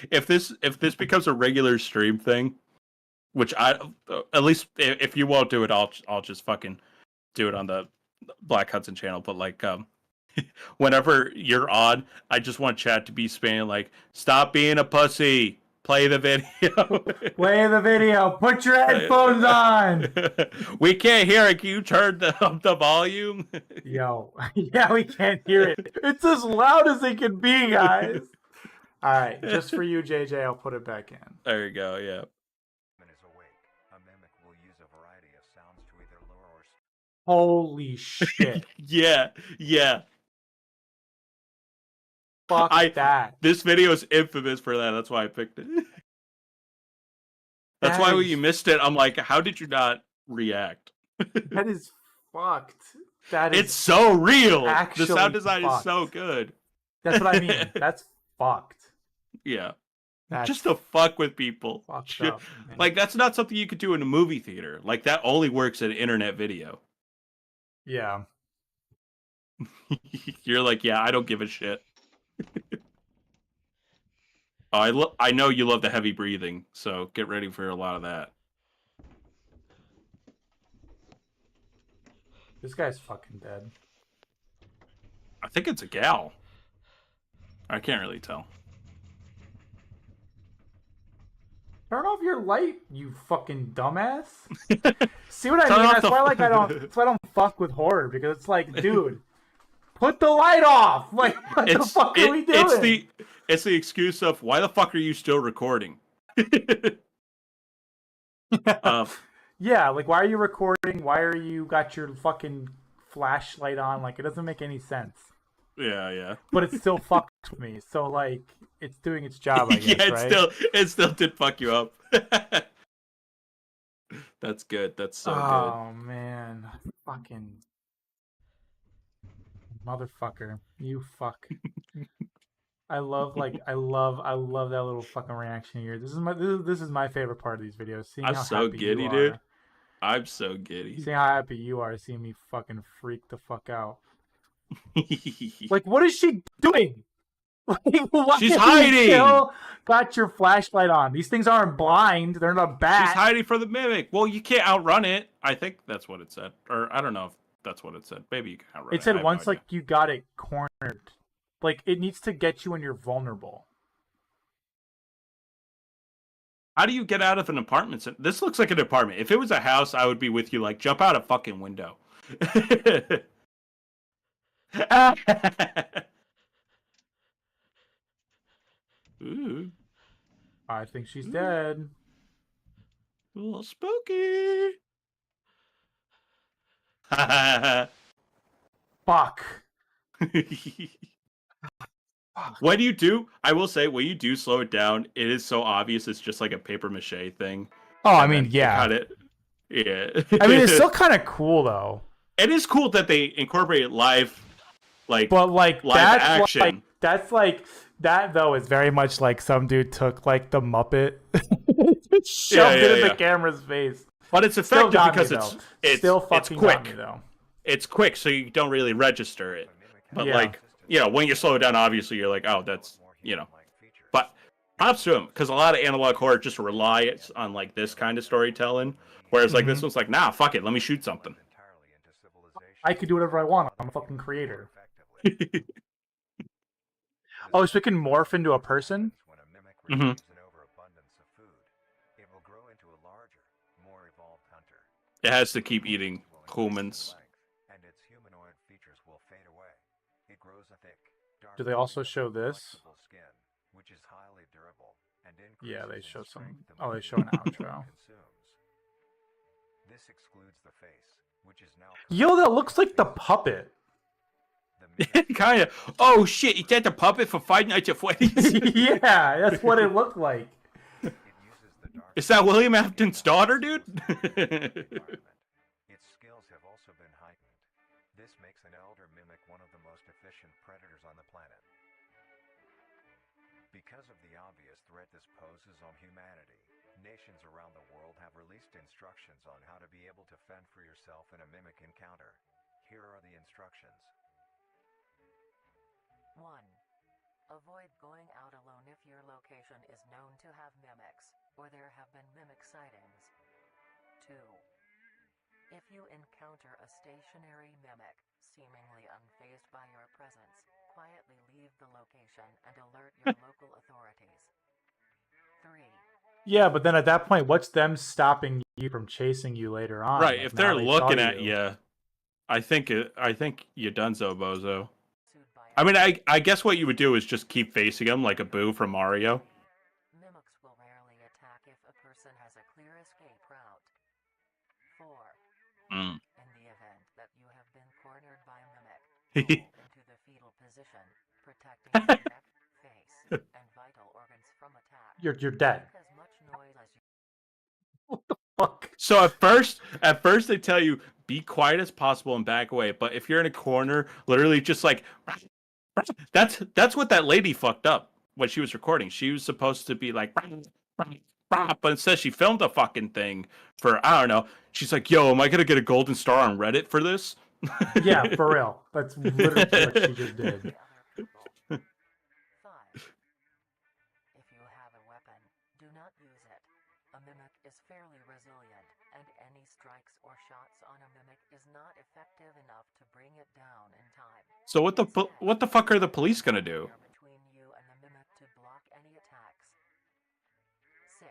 S2: If this becomes a regular stream thing, which I at least if you won't do it, I'll just fucking do it on the Black Hudson channel. But like whenever you're on, I just want chat to be spamming like, "Stop being a pussy. Play the video.
S1: Play the video. Put your headphones on.
S2: We can't hear it. Can you turn up the volume?
S1: Yo, yeah, we can't hear it. It's as loud as it can be, guys. All right, just for you, JJ, I'll put it back in.
S2: There you go. Yeah.
S4: Is awake. A mimic will use a variety of sounds to either lure or
S1: Holy shit!
S2: Yeah. Yeah.
S1: Fuck that.
S2: This video is infamous for that. That's why I picked it. That's why when you missed it, I'm like, how did you not react?
S1: That is fucked. That is.
S2: It's so real.
S1: Actually
S2: The sound design
S1: fucked.
S2: is so good.
S1: That's what I mean. That's fucked.
S2: Yeah.
S1: That's
S2: Just to fuck with people.
S1: fucked up. Man.
S2: Like, that's not something you could do in a movie theater. Like, that only works in internet video.
S1: Yeah.
S2: You're like, yeah, I don't give a shit. I know you love the heavy breathing, so get ready for a lot of that.
S1: This guy's fucking dead.
S2: I think it's a gal. I can't really tell.
S1: Turn off your light, you fucking dumbass. See what I
S2: Turn
S1: mean?
S2: off
S1: That's
S2: the-
S1: why that's why I don't fuck with horror, because it's like, dude, put the light off. Like, what the fuck are we doing?
S2: It's the excuse of, why the fuck are you still recording?
S1: Yeah, like, why are you recording? Why are you got your fucking flashlight on? Like, it doesn't make any sense.
S2: Yeah.
S1: But it still fucks with me. So, like, it's doing its job, I guess,
S2: Yeah,
S1: right?
S2: it still did fuck you up. That's good. That's so good.
S1: Oh, man. Fucking motherfucker. You fuck. I love that little fucking reaction here. This is my favorite part of these videos. Seeing
S2: I'm
S1: how
S2: so
S1: happy
S2: giddy,
S1: you
S2: dude.
S1: are.
S2: I'm so giddy.
S1: Seeing how happy you are, seeing me fucking freak the fuck out. Like, what is she doing? Like, why
S2: She's
S1: have you
S2: hiding!
S1: still got your flashlight on? These things aren't blind. They're not bad.
S2: She's hiding from the mimic. Well, you can't outrun it. I think that's what it said. Or I don't know if that's what it said. Maybe you can outrun it.
S1: It said
S2: I have
S1: once,
S2: no
S1: like, you got it cornered. Like, it needs to get you when you're vulnerable.
S2: How do you get out of an apartment? This looks like an apartment. If it was a house, I would be with you. Like, jump out a fucking window. Ooh,
S1: I think she's dead.
S2: a little spooky.
S1: Fuck.
S2: When you do, I will say, when you do slow it down, it is so obvious it's just like a paper mache thing.
S1: Oh, I
S2: And
S1: mean,
S2: then
S1: yeah.
S2: Yeah.
S1: I mean, it's still kind of cool, though.
S2: It is cool that they incorporate live,
S1: But, like,
S2: live
S1: that's
S2: action.
S1: like, that, though, is very much like some dude took, like, the Muppet, shoved it in the camera's face.
S2: But it's
S1: Still
S2: effective
S1: got
S2: because
S1: me,
S2: it's
S1: though.
S2: it's
S1: Still
S2: it's
S1: fucking
S2: quick.
S1: got me, though.
S2: It's quick, so you don't really register it. But
S1: Yeah.
S2: like, you know, when you slow it down, obviously you're like, oh, that's, you know. But props to them, because a lot of analog horror just relies on like this kind of storytelling, whereas like this one's like, nah, fuck it, let me shoot something.
S1: I could do whatever I want. I'm a fucking creator. Oh, so it can morph into a person?
S4: When a mimic
S2: Mhm.
S4: receives an overabundance of food, it will grow into a larger, more evolved hunter.
S2: It has to keep eating humans.
S4: And its humanoid features will fade away. It grows a thick, dark,
S1: Do they also show this?
S4: flexible skin, which is highly durable and
S1: Yeah, they
S4: increases in
S1: show some.
S4: strength the
S1: Oh,
S4: more
S1: they show an
S4: food it
S1: outro.
S4: consumes. This excludes the face, which is now
S1: Yo, that looks like the puppet.
S4: the mimic
S2: Kind of. Oh shit, you get the puppet for Five Nights at Freddy's?
S1: Yeah, that's what it looked like.
S4: it uses the dark
S2: Is that William Afton's daughter, dude?
S4: environment. Its skills have also been heightened. This makes an elder mimic one of the most efficient predators on the planet. Because of the obvious threat this poses on humanity, nations around the world have released instructions on how to be able to fend for yourself in a mimic encounter. Here are the instructions.
S5: 1. Avoid going out alone if your location is known to have mimics, or there have been mimic sightings. 2. If you encounter a stationary mimic, seemingly unfazed by your presence, quietly leave the location and alert your local authorities. 3.
S1: Yeah, but then at that point, what's them stopping you from chasing you later on?
S2: Right.
S1: Like,
S2: If
S1: now
S2: they're
S1: they saw
S2: looking at you, I think you're donezo, bozo.
S5: Sued by
S2: I mean, I guess what you would do is just keep facing him like a Boo from Mario.
S5: Mimics will rarely attack if a person has a clear escape route. 4.
S2: Mm.
S5: In the event that you have been cornered by a mimic, roll into the fetal position, protecting your neck, face, and vital organs from attack.
S1: you're dead.
S5: Make as much noise as you
S1: Fuck.
S2: So at first they tell you be quiet as possible and back away. But if you're in a corner, literally just like that's what that lady fucked up when she was recording. She was supposed to be like, but instead she filmed a fucking thing for I don't know. She's like, yo, am I gonna get a golden star on Reddit for this?
S1: Yeah, for real. That's literally what she just did.
S5: the other people. 5. If you have a weapon, do not use it. A mimic is fairly resilient, and any strikes or shots on a mimic is not effective enough to bring it down in time.
S2: So what the fuck are the police gonna do?
S5: Between you and the mimic to block any attacks. 6.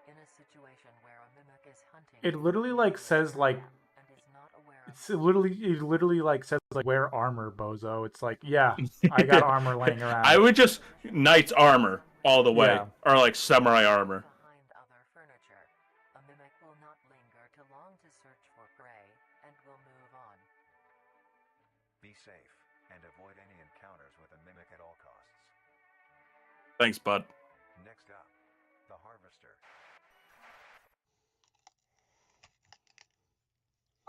S5: In a situation where a mimic is hunting,
S1: It literally like says like
S5: and is not aware of
S1: it literally like says like wear armor, bozo. It's like, yeah, I got armor laying around.
S2: I would just knight's armor all the way,
S1: Yeah.
S2: or like samurai armor.
S5: behind other furniture. A mimic will not linger too long to search for prey and will move on.
S4: Be safe and avoid any encounters with a mimic at all costs.
S2: Thanks, bud.
S4: Next up, the Harvester.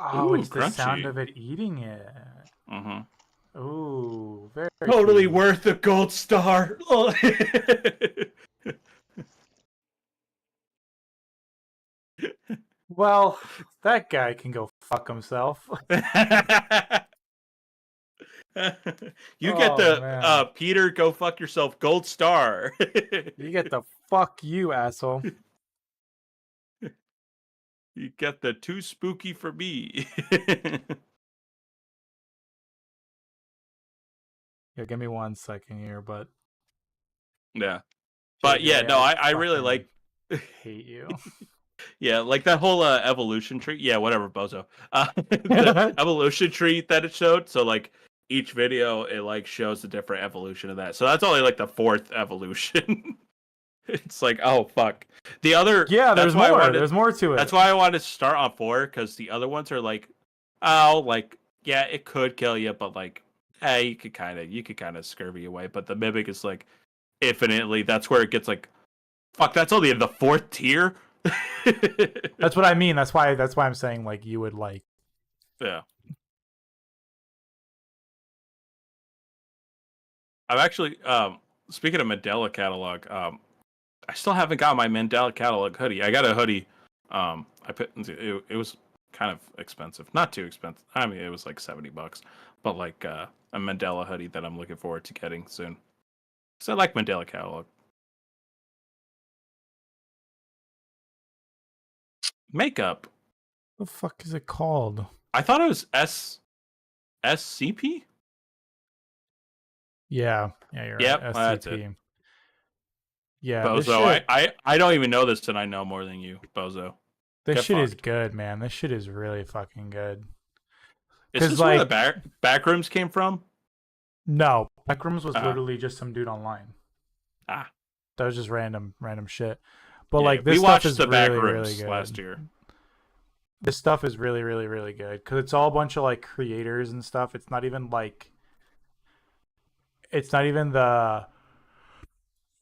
S1: Oh,
S2: Ooh,
S1: it's the sound
S2: crunchy.
S1: of it eating it.
S2: Mm-hmm.
S1: Ooh, very
S2: Totally
S1: cute.
S2: worth the gold star.
S1: Well, that guy can go fuck himself.
S2: You get
S1: Oh,
S2: the
S1: man.
S2: Peter, go fuck yourself gold star.
S1: You get the fuck you, asshole.
S2: You get the too spooky for me.
S1: Yeah, give me 1 second here, but
S2: Yeah. But yeah, no, I really
S1: fucking
S2: like
S1: hate you.
S2: yeah, like that whole evolution tree. Yeah, whatever, bozo. The evolution tree that it showed. So like each video, it like shows a different evolution of that. So that's only like the 4th evolution. It's like, oh fuck. The other
S1: Yeah,
S2: that's
S1: there's
S2: why I
S1: more.
S2: wanted-
S1: There's more to it.
S2: That's why I wanted to start on 4 because the other ones are like, oh, like yeah, it could kill you, but like, hey, you could kind of scurvy away. But the mimic is like infinitely. That's where it gets like, fuck. That's only in the 4th tier.
S1: That's what I mean. That's why I'm saying like you would like.
S2: Yeah. I've actually speaking of Mandela catalog, I still haven't got my Mandela catalog hoodie. I got a hoodie. I put it was kind of expensive. Not too expensive. I mean, it was like $70, but like a Mandela hoodie that I'm looking forward to getting soon. So I like Mandela catalog. Makeup.
S1: What the fuck is it called?
S2: I thought it was SCP.
S1: Yeah, you're
S2: Yep,
S1: right.
S2: that's
S1: SCP. Yeah, this
S2: Bozo,
S1: shit,
S2: I don't even know this, and I know more than you, Bozo.
S1: this
S2: get
S1: shit is
S2: fucked.
S1: good, man. This shit is really fucking good.
S2: Is
S1: 'Cause,
S2: this where the
S1: like-
S2: back rooms came from?
S1: No, Backrooms was
S2: Uh-huh.
S1: literally just some dude online.
S2: Ah.
S1: That was just random shit. But
S2: Yeah,
S1: like this
S2: we
S1: stuff
S2: watched
S1: is
S2: the back
S1: really,
S2: rooms
S1: really good.
S2: last year.
S1: This stuff is really, really, really good because it's all a bunch of like creators and stuff. It's not even like, it's not even the,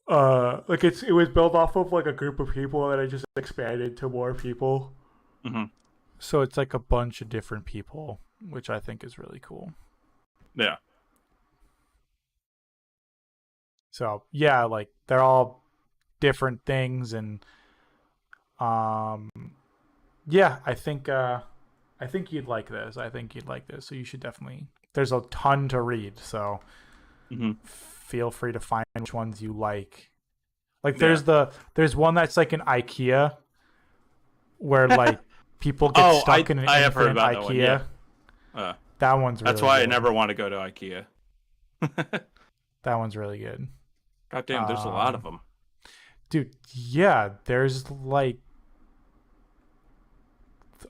S1: like it was built off of like a group of people that I just expanded to more people.
S2: Mm-hmm.
S1: So it's like a bunch of different people, which I think is really cool.
S2: Yeah.
S1: So yeah, like they're all different things, and yeah, I think you'd like this. I think you'd like this. So you should definitely. There's a ton to read, so feel free to find which ones you like. Like there's one that's like an IKEA, where like people get stuck in an
S2: I have heard
S1: infinite
S2: about
S1: IKEA.
S2: that one. Yeah.
S1: That one's really
S2: That's why
S1: good.
S2: I never want to go to IKEA.
S1: That one's really good.
S2: God damn, there's a lot of them.
S1: Dude, yeah, there's there's like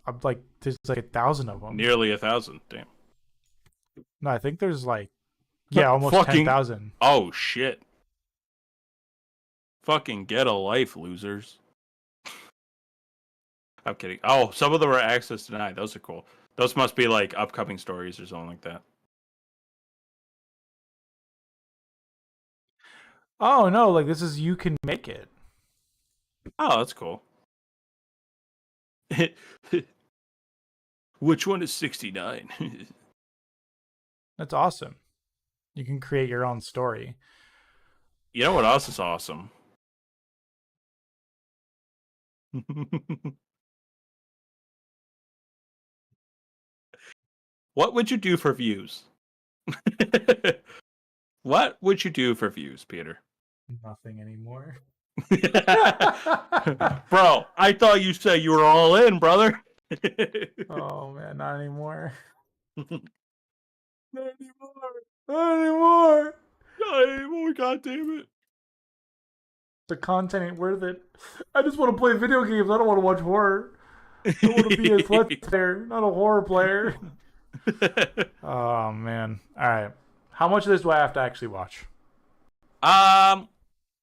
S1: 1,000 of them.
S2: Nearly 1,000. Damn.
S1: No, I think there's almost
S2: Fucking
S1: 10,000.
S2: Oh shit. Fucking get a life, losers. I'm kidding. Oh, some of them are access denied. Those are cool. Those must be like upcoming stories or something like that.
S1: Oh no, this is you can make it.
S2: Oh, that's cool. Which one is 69?
S1: That's awesome. You can create your own story.
S2: You know what else is awesome? What would you do for views? What would you do for views, Peter?
S1: Nothing anymore.
S2: Bro, I thought you said you were all in, brother.
S1: Oh man, not anymore. Not anymore. Not anymore.
S2: Not anymore, god damn it.
S1: The content ain't worth it. I just want to play video games. I don't want to watch horror. I want to be a let's player, not a horror player. Oh man. Alright. How much of this do I have to actually watch?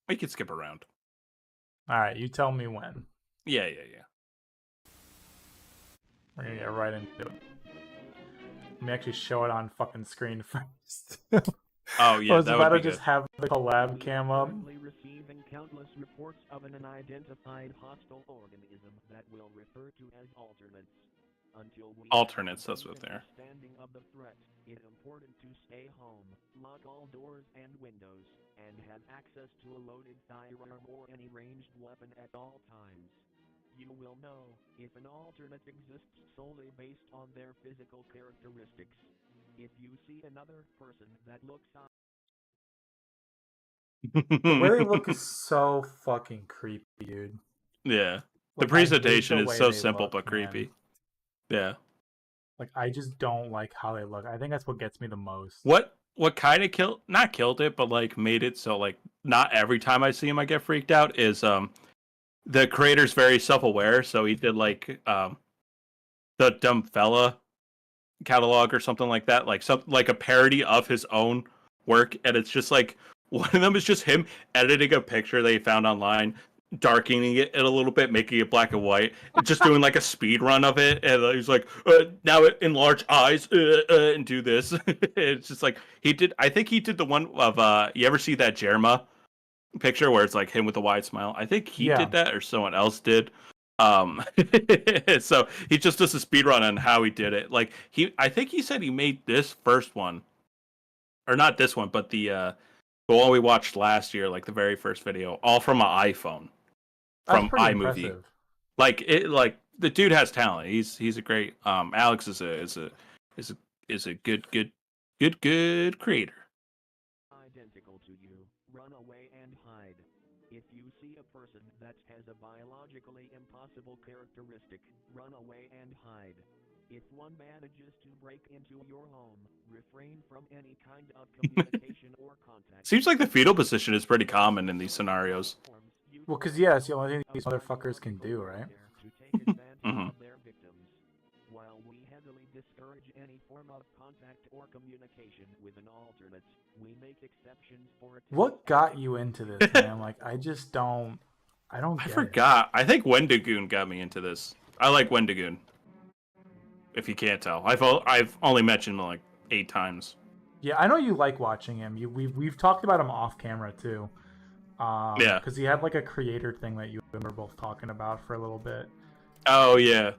S2: We could skip around.
S1: Alright, you tell me when.
S2: Yeah.
S1: We're gonna get right into it. Let me actually show it on fucking screen first.
S2: Oh yeah,
S1: I was
S2: that
S1: about
S2: would
S1: to
S2: be
S1: just
S2: good.
S1: have the collab cam up.
S6: Receiving countless reports of an unidentified hostile organism that we'll refer to as alternates. Until we
S2: Alternates, that's what they're.
S6: understanding of the threat, it's important to stay home, lock all doors and windows, and have access to a loaded firearm or any ranged weapon at all times. You will know if an alternate exists solely based on their physical characteristics. If you see another person that looks
S1: The way they look is so fucking creepy, dude.
S2: Yeah. The
S1: I hate
S2: presentation
S1: the
S2: is
S1: way
S2: so
S1: they
S2: simple
S1: look,
S2: but creepy.
S1: man.
S2: Yeah.
S1: I just don't like how they look. I think that's what gets me the most.
S2: What kind of not killed it, but made it so not every time I see him I get freaked out is the creator's very self-aware, so he did the Dumb Fella catalog or something like that, like a parody of his own work, and it's just one of them is just him editing a picture they found online, darkening it a little bit, making it black and white, and just doing a speed run of it, and he's now enlarge eyes and do this. It's just I think he did the one of you ever see that Jerma picture where it's him with a wide smile? I think he did that, or someone else did. So he just does a speed run on how he did it. I think he said he made this first one, or not this one, but the one we watched last year, the very first video, all from an iPhone, from iMovie.
S1: Impressive.
S2: The dude has talent. He's a great. Alex is a good creator.
S6: identical to you, run away and hide. If you see a person that has a biologically impossible characteristic, run away and hide. If one manages to break into your home, refrain from any kind of communication or contact.
S2: Seems like the fetal position is pretty common in these scenarios.
S1: Well, because it's the only thing these motherfuckers can do, right?
S6: To take advantage
S2: Mhm.
S6: of their victims. While we heavily discourage any form of contact or communication with an alternate, we make exceptions for
S1: What got you into this, man? I just don't. I don't.
S2: I
S1: Get
S2: forgot. I think Wendigoon got me into this. I like Wendigoon. If you can't tell, I've only mentioned him 8 times.
S1: Yeah, I know you like watching him. We've talked about him off camera too.
S2: Yeah.
S1: Because he had a creator thing that you and we were both talking about for a little bit.
S2: Oh yeah.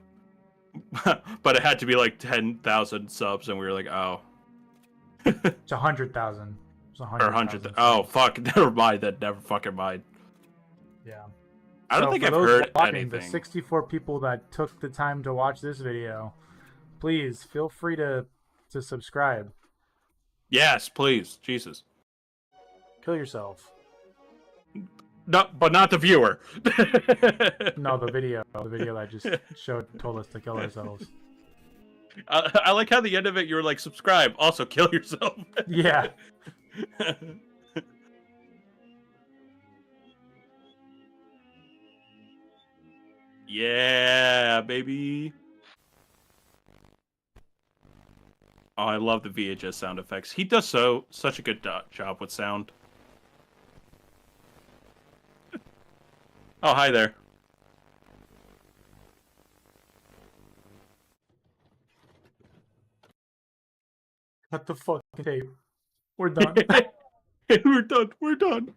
S2: But it had to be 10,000 subs, and we were oh.
S1: It's 100,000. It's
S2: 100,000. Oh fuck! Never mind. That never fucking mind.
S1: Yeah.
S2: I don't
S1: So
S2: think
S1: for
S2: I've
S1: those
S2: heard
S1: watching,
S2: anything.
S1: The 64 people that took the time to watch this video, please feel free to subscribe.
S2: Yes, please, Jesus.
S1: Kill yourself.
S2: No, but not the viewer.
S1: No, the video that just told us to kill ourselves.
S2: I like how the end of it you were subscribe, also kill yourself.
S1: Yeah.
S2: Yeah, baby. Oh, I love the VHS sound effects. He does such a good job with sound. Oh, hi there.
S1: Cut the fucking tape. We're done.
S2: We're done. We're done.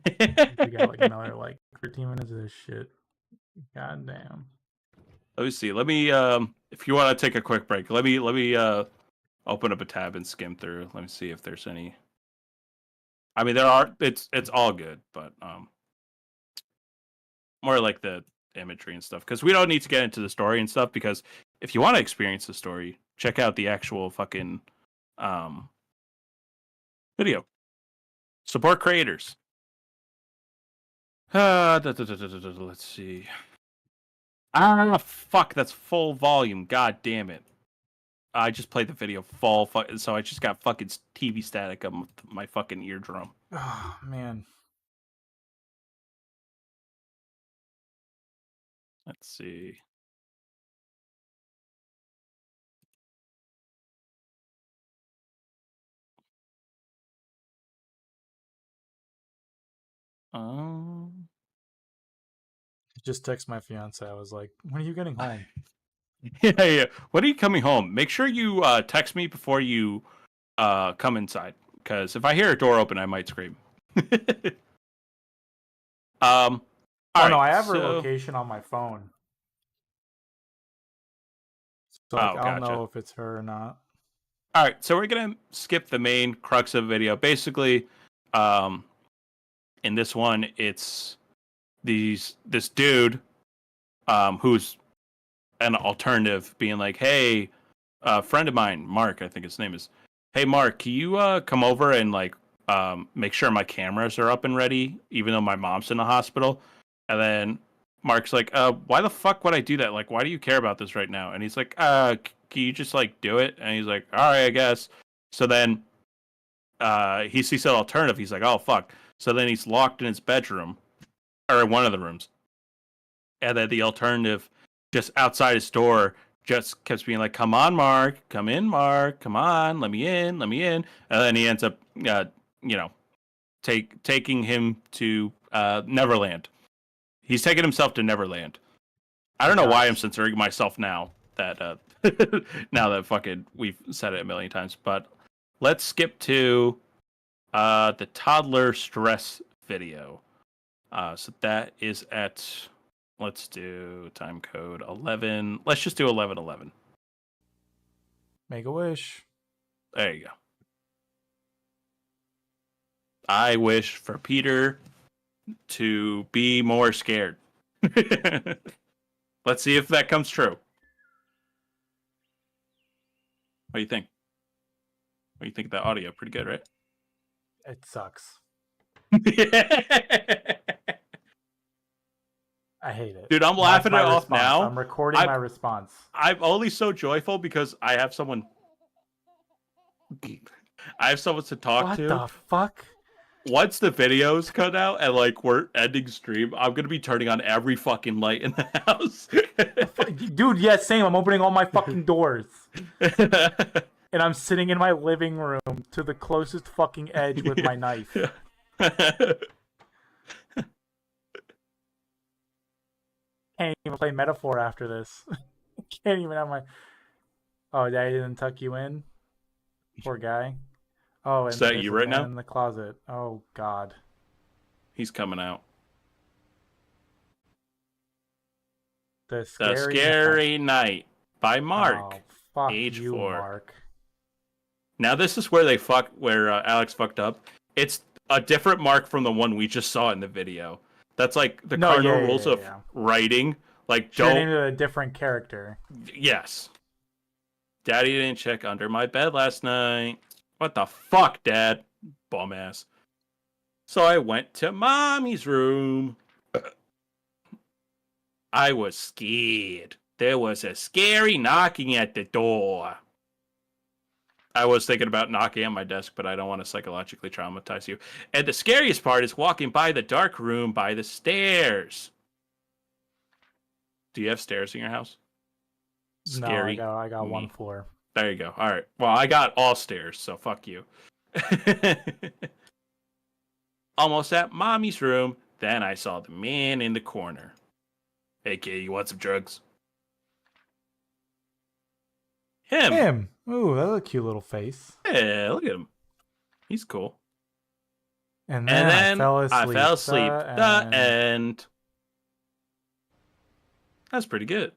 S1: We got like another like 13 minutes of this shit. God damn.
S2: Let me see. Let me if you want to take a quick break, let me open up a tab and skim through. Let me see if there's any. I mean, there are. It's all good, but more like the imagery and stuff, because we don't need to get into the story and stuff, because if you want to experience the story, check out the actual fucking video. Support creators. Let's see. Ah, fuck, that's full volume. God damn it. I just played the video full, so I just got fucking TV static on my fucking eardrum.
S1: Oh man.
S2: Let's see.
S1: Just text my fiance. I was like, "When are you getting home?"
S2: Yeah. When are you coming home? Make sure you text me before you come inside, because if I hear a door open, I might scream. All
S1: Oh no,
S2: right,
S1: I have her
S2: so...
S1: location on my phone. So like,
S2: Oh,
S1: I'll
S2: gotcha.
S1: know if it's her or not.
S2: All right, so we're gonna skip the main crux of the video. Basically, in this one, it's this dude, who's an alternative, being like, "Hey, a friend of mine, Mark, I think his name is. Hey, Mark, can you come over and like make sure my cameras are up and ready, even though my mom's in the hospital?" And then Mark's like, why the fuck would I do that? Like, why do you care about this right now? And he's like, can you just like do it? And he's like, all right, I guess. So then he sees an alternative. He's like, oh fuck. So then he's locked in his bedroom, or in one of the rooms. And then the alternative, just outside his door, just keeps being like, come on, Mark, come in, Mark, come on, let me in, let me in. And then he ends up, you know, taking him to Neverland. He's taking himself to Neverland. I don't know why I'm censoring myself now that now that fucking we've said it a million times. But let's skip to the toddler stress video. So that is at, let's do time code 11. Let's just do 1111.
S1: Make a wish.
S2: There you go. I wish for Peter to be more scared. Let's see if that comes true. What do you think? What do you think of that audio? Pretty good, right?
S1: It sucks. I hate it.
S2: Dude, I'm laughing it off
S1: response.
S2: now.
S1: I'm recording my response.
S2: I'm only so joyful because I have someone. I have someone to talk to.
S1: What the fuck?
S2: Once the videos cut out and like we're ending stream, I'm gonna be turning on every fucking light in the house.
S1: Dude, yeah, same. I'm opening all my fucking doors. And I'm sitting in my living room to the closest fucking edge with my knife. Can't even play metaphor after this. Can't even have my... Oh, Daddy didn't tuck you in? Poor guy. Oh, and
S2: is that you right now?
S1: in the closet. Oh, God.
S2: He's coming out.
S1: The
S2: Scary Night by Mark.
S1: Oh, fuck
S2: age
S1: you,
S2: 4.
S1: Mark.
S2: Now this is where Alex fucked up. It's a different Mark from the one we just saw in the video. That's like the cardinal rules of writing. Like,
S1: don't into a different character.
S2: Yes. Daddy didn't check under my bed last night. What the fuck, Dad? Bum ass. So I went to Mommy's room. I was scared. There was a scary knocking at the door. I was thinking about knocking on my desk, but I don't want to psychologically traumatize you. And the scariest part is walking by the dark room by the stairs. Do you have stairs in your house?
S1: No,
S2: Scary.
S1: I got
S2: Me.
S1: one floor.
S2: There you go. All right. Well, I got all stairs, so fuck you. Almost at mommy's room. Then I saw the man in the corner. Hey, kid, you want some drugs? Him.
S1: Him. Ooh, that's a cute little face.
S2: Yeah, look at him. He's cool.
S1: And
S2: And
S1: then
S2: then
S1: I fell asleep.
S2: The end. That's pretty good.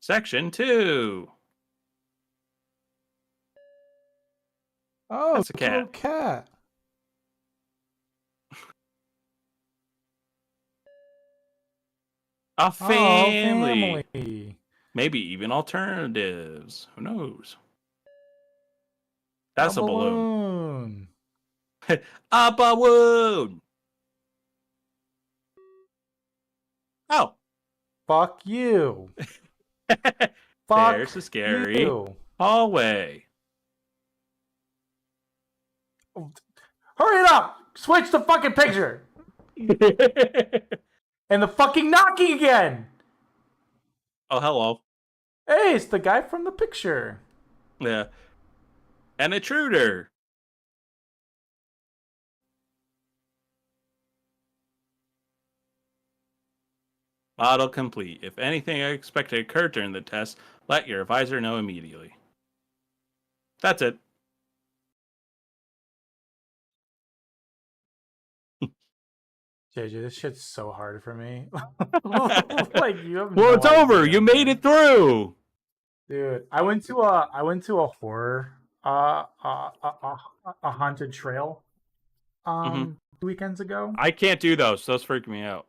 S2: Section 2.
S1: Oh,
S2: That's a
S1: it's little
S2: cat.
S1: cat.
S2: A family.
S1: Oh, family.
S2: Maybe even alternatives. Who knows? That's a balloon. A balloon. Oh.
S1: Fuck you. Fuck
S2: There's a scary
S1: you.
S2: hallway.
S1: Hurry it up! Switch the fucking picture! And the fucking knocking again!
S2: Oh, hello.
S1: Hey, it's the guy from the picture.
S2: Yeah. An intruder. Model complete. If anything unexpected to occur during the test, let your advisor know immediately. That's it.
S1: JJ, this shit's so hard for me. Like you have
S2: Well,
S1: no
S2: it's over.
S1: idea,
S2: You made
S1: man.
S2: it through.
S1: Dude, I went to a horror a haunted trail 2 weekends ago.
S2: I can't do those. Those freak me out.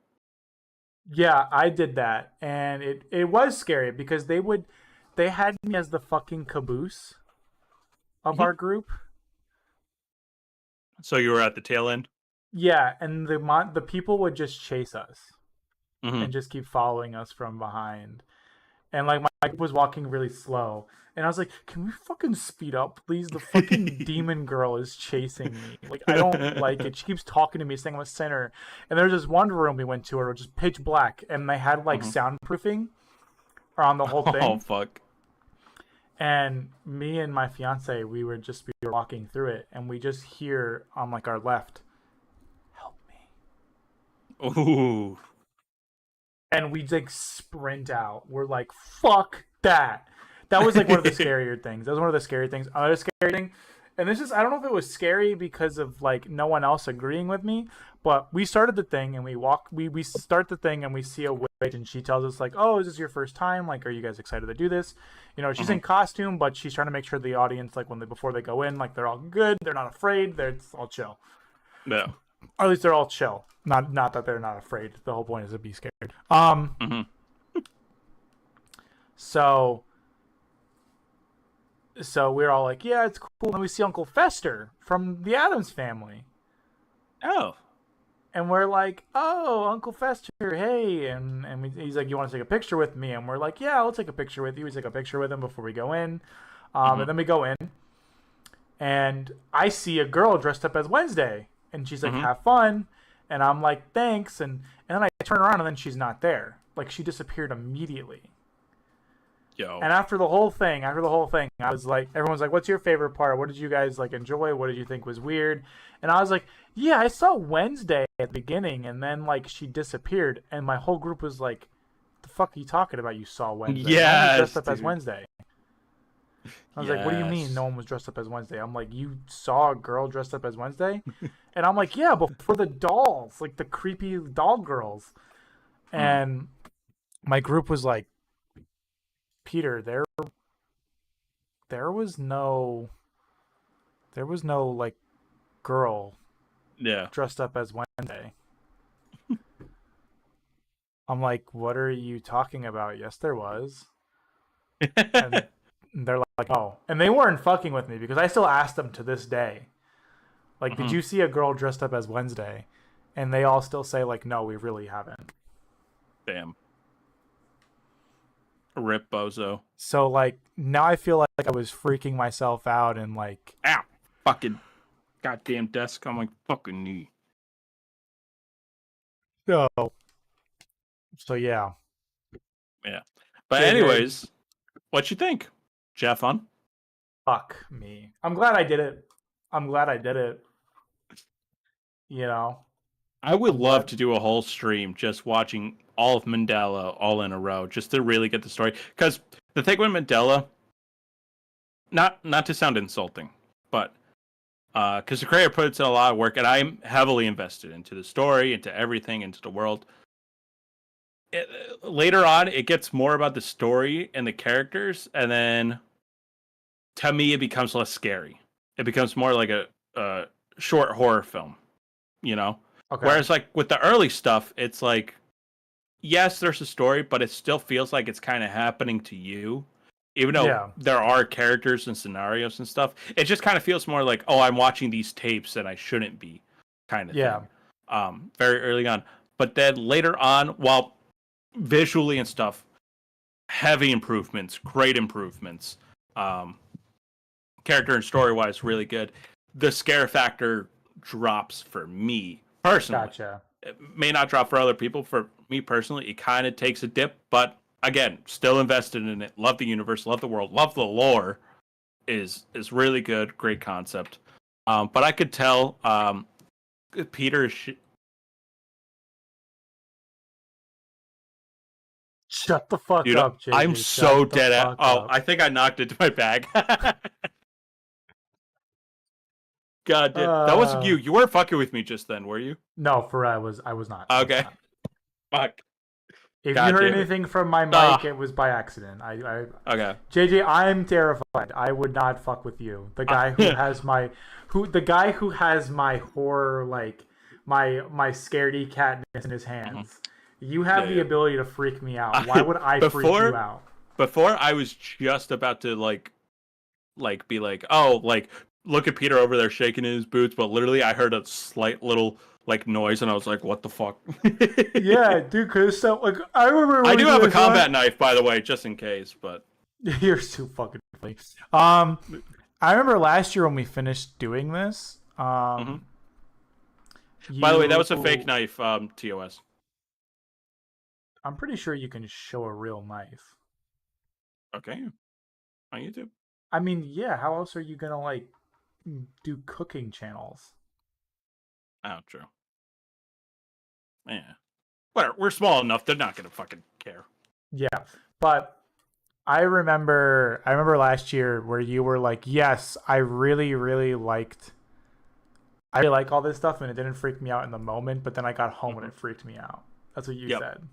S1: Yeah, I did that, and it was scary because they had me as the fucking caboose of our group.
S2: So you were at the tail end?
S1: Yeah, and the people would just chase us
S2: Mhm.
S1: and just keep following us from behind. And like my bike was walking really slow, and I was like, "Can we fucking speed up, please? The fucking demon girl is chasing me. Like I don't like it. She keeps talking to me, saying I'm a sinner." And there's this one room we went to where it was just pitch black, and they had like soundproofing around the whole thing.
S2: Oh, fuck.
S1: And me and my fiance, we were walking through it, and we just hear on like our left, "Help me."
S2: Ooh.
S1: And we like sprint out. We're like, fuck that. That was like one of the scarier things. That was one of the scary things. Another scary thing, and this is, I don't know if it was scary because of like no one else agreeing with me, but we started the thing and we start the thing and we see a witch and she tells us like, "Oh, is this your first time? Like, are you guys excited to do this?" You know, she's in costume, but she's trying to make sure the audience, like before they go in, like they're all good, they're not afraid, it's all chill.
S2: No.
S1: Or at least they're all chill. Not that they're not afraid. The whole point is to be scared. So we're all like, yeah, it's cool. And we see Uncle Fester from the Addams Family.
S2: Oh.
S1: And we're like, "Oh, Uncle Fester, hey." He's like, "You want to take a picture with me?" And we're like, "Yeah, I'll take a picture with you." We take a picture with him before we go in. And then we go in. And I see a girl dressed up as Wednesday. And she's like, "Have fun." And I'm like, "Thanks." And then I turn around and then she's not there. Like, she disappeared immediately.
S2: Yo.
S1: And after the whole thing, I was like, everyone's like, "What's your favorite part? What did you guys like enjoy? What did you think was weird?" And I was like, "Yeah, I saw Wednesday at the beginning, and then like she disappeared." And my whole group was like, "The fuck are you talking about? You saw Wednesday?
S2: Yes,
S1: no one was dressed up as
S2: dude.
S1: Wednesday." I was like, "What do you mean no one was dressed up as Wednesday?" I'm like, "You saw a girl dressed up as Wednesday?" And I'm like, "Yeah, but for the dolls, like the creepy doll girls." And my group was like, "Peter, there was no like girl dressed up as Wednesday." I'm like, "What are you talking about?" "Yes, there was." And they're like, "Oh." And they weren't fucking with me because I still ask them to this day, like, "Did you see a girl dressed up as Wednesday?" And they all still say like, "No, we really haven't."
S2: Damn. Rip bozo.
S1: So like now I feel like I was freaking myself out and like,
S2: Ow. Fucking goddamn desk on my fucking knee.
S1: No. So yeah.
S2: Yeah. But
S1: JJ,
S2: anyways, what you think? Did you have fun?
S1: fuck me. I'm glad I did it. I'm glad I did it. You know.
S2: I would
S1: I'm
S2: love
S1: glad.
S2: to do a whole stream just watching all of Mandela all in a row, just to really get the story. Because the thing with Mandela, not to sound insulting, but because the creator puts in a lot of work, and I'm heavily invested into the story, into everything, into the world. Later on, it gets more about the story and the characters, and then to me, it becomes less scary. It becomes more like a short horror film, you know.
S1: Okay.
S2: Whereas, like with the early stuff, it's like, yes, there's a story, but it still feels like it's kind of happening to you, even though
S1: Yeah.
S2: there are characters and scenarios and stuff. It just kind of feels more like, oh, I'm watching these tapes that I shouldn't be, kind of
S1: Yeah.
S2: thing. Very early on, but then later on, while visually and stuff, heavy improvements, great improvements. Character and story wise, really good. The scare factor drops for me personally.
S1: Gotcha.
S2: It may not drop for other people. For me personally, it kind of takes a dip, but again, still invested in it. Love the universe, love the world, love the lore. Is really good, great concept. But I could tell Peter is
S1: Shut the fuck
S2: dude.
S1: up, JJ.
S2: I'm
S1: Shut
S2: so
S1: the
S2: dead at.
S1: fuck
S2: Oh,
S1: up.
S2: I think I knocked into my bag. God damn, that wasn't you. You weren't fucking with me just then, were you?
S1: No, for I was not. I was
S2: Okay.
S1: not.
S2: Fuck.
S1: If
S2: God
S1: you heard
S2: damn it.
S1: anything from my mic,
S2: Ah.
S1: it was by accident.
S2: Okay.
S1: JJ, I'm terrified. I would not fuck with you. The guy who has my horror, like my scaredy catness in his hands. You have
S2: Yeah,
S1: the
S2: yeah.
S1: ability to freak me out. Why would I freak you out?
S2: Before I was just about to like be like, oh, like look at Peter over there shaking in his boots, but literally I heard a slight little like noise and I was like, what the fuck?
S1: Yeah, dude, cause so like I remember
S2: I
S1: when
S2: do
S1: we
S2: have a
S1: did this
S2: combat knife, by the way, just in case, but
S1: You're too fucking funny. I remember last year when we finished doing this.
S2: by the way, that was a fake knife, TOS.
S1: I'm pretty sure you can show a real knife.
S2: Okay. On YouTube.
S1: I mean, yeah. How else are you gonna like do cooking channels?
S2: Oh, true. Yeah. Whatever. We're small enough. They're not gonna fucking care.
S1: Yeah, but I remember last year where you were like, "Yes, I really, really liked. I really like all this stuff, and it didn't freak me out in the moment, but then I got home and it freaked me out." That's what you said.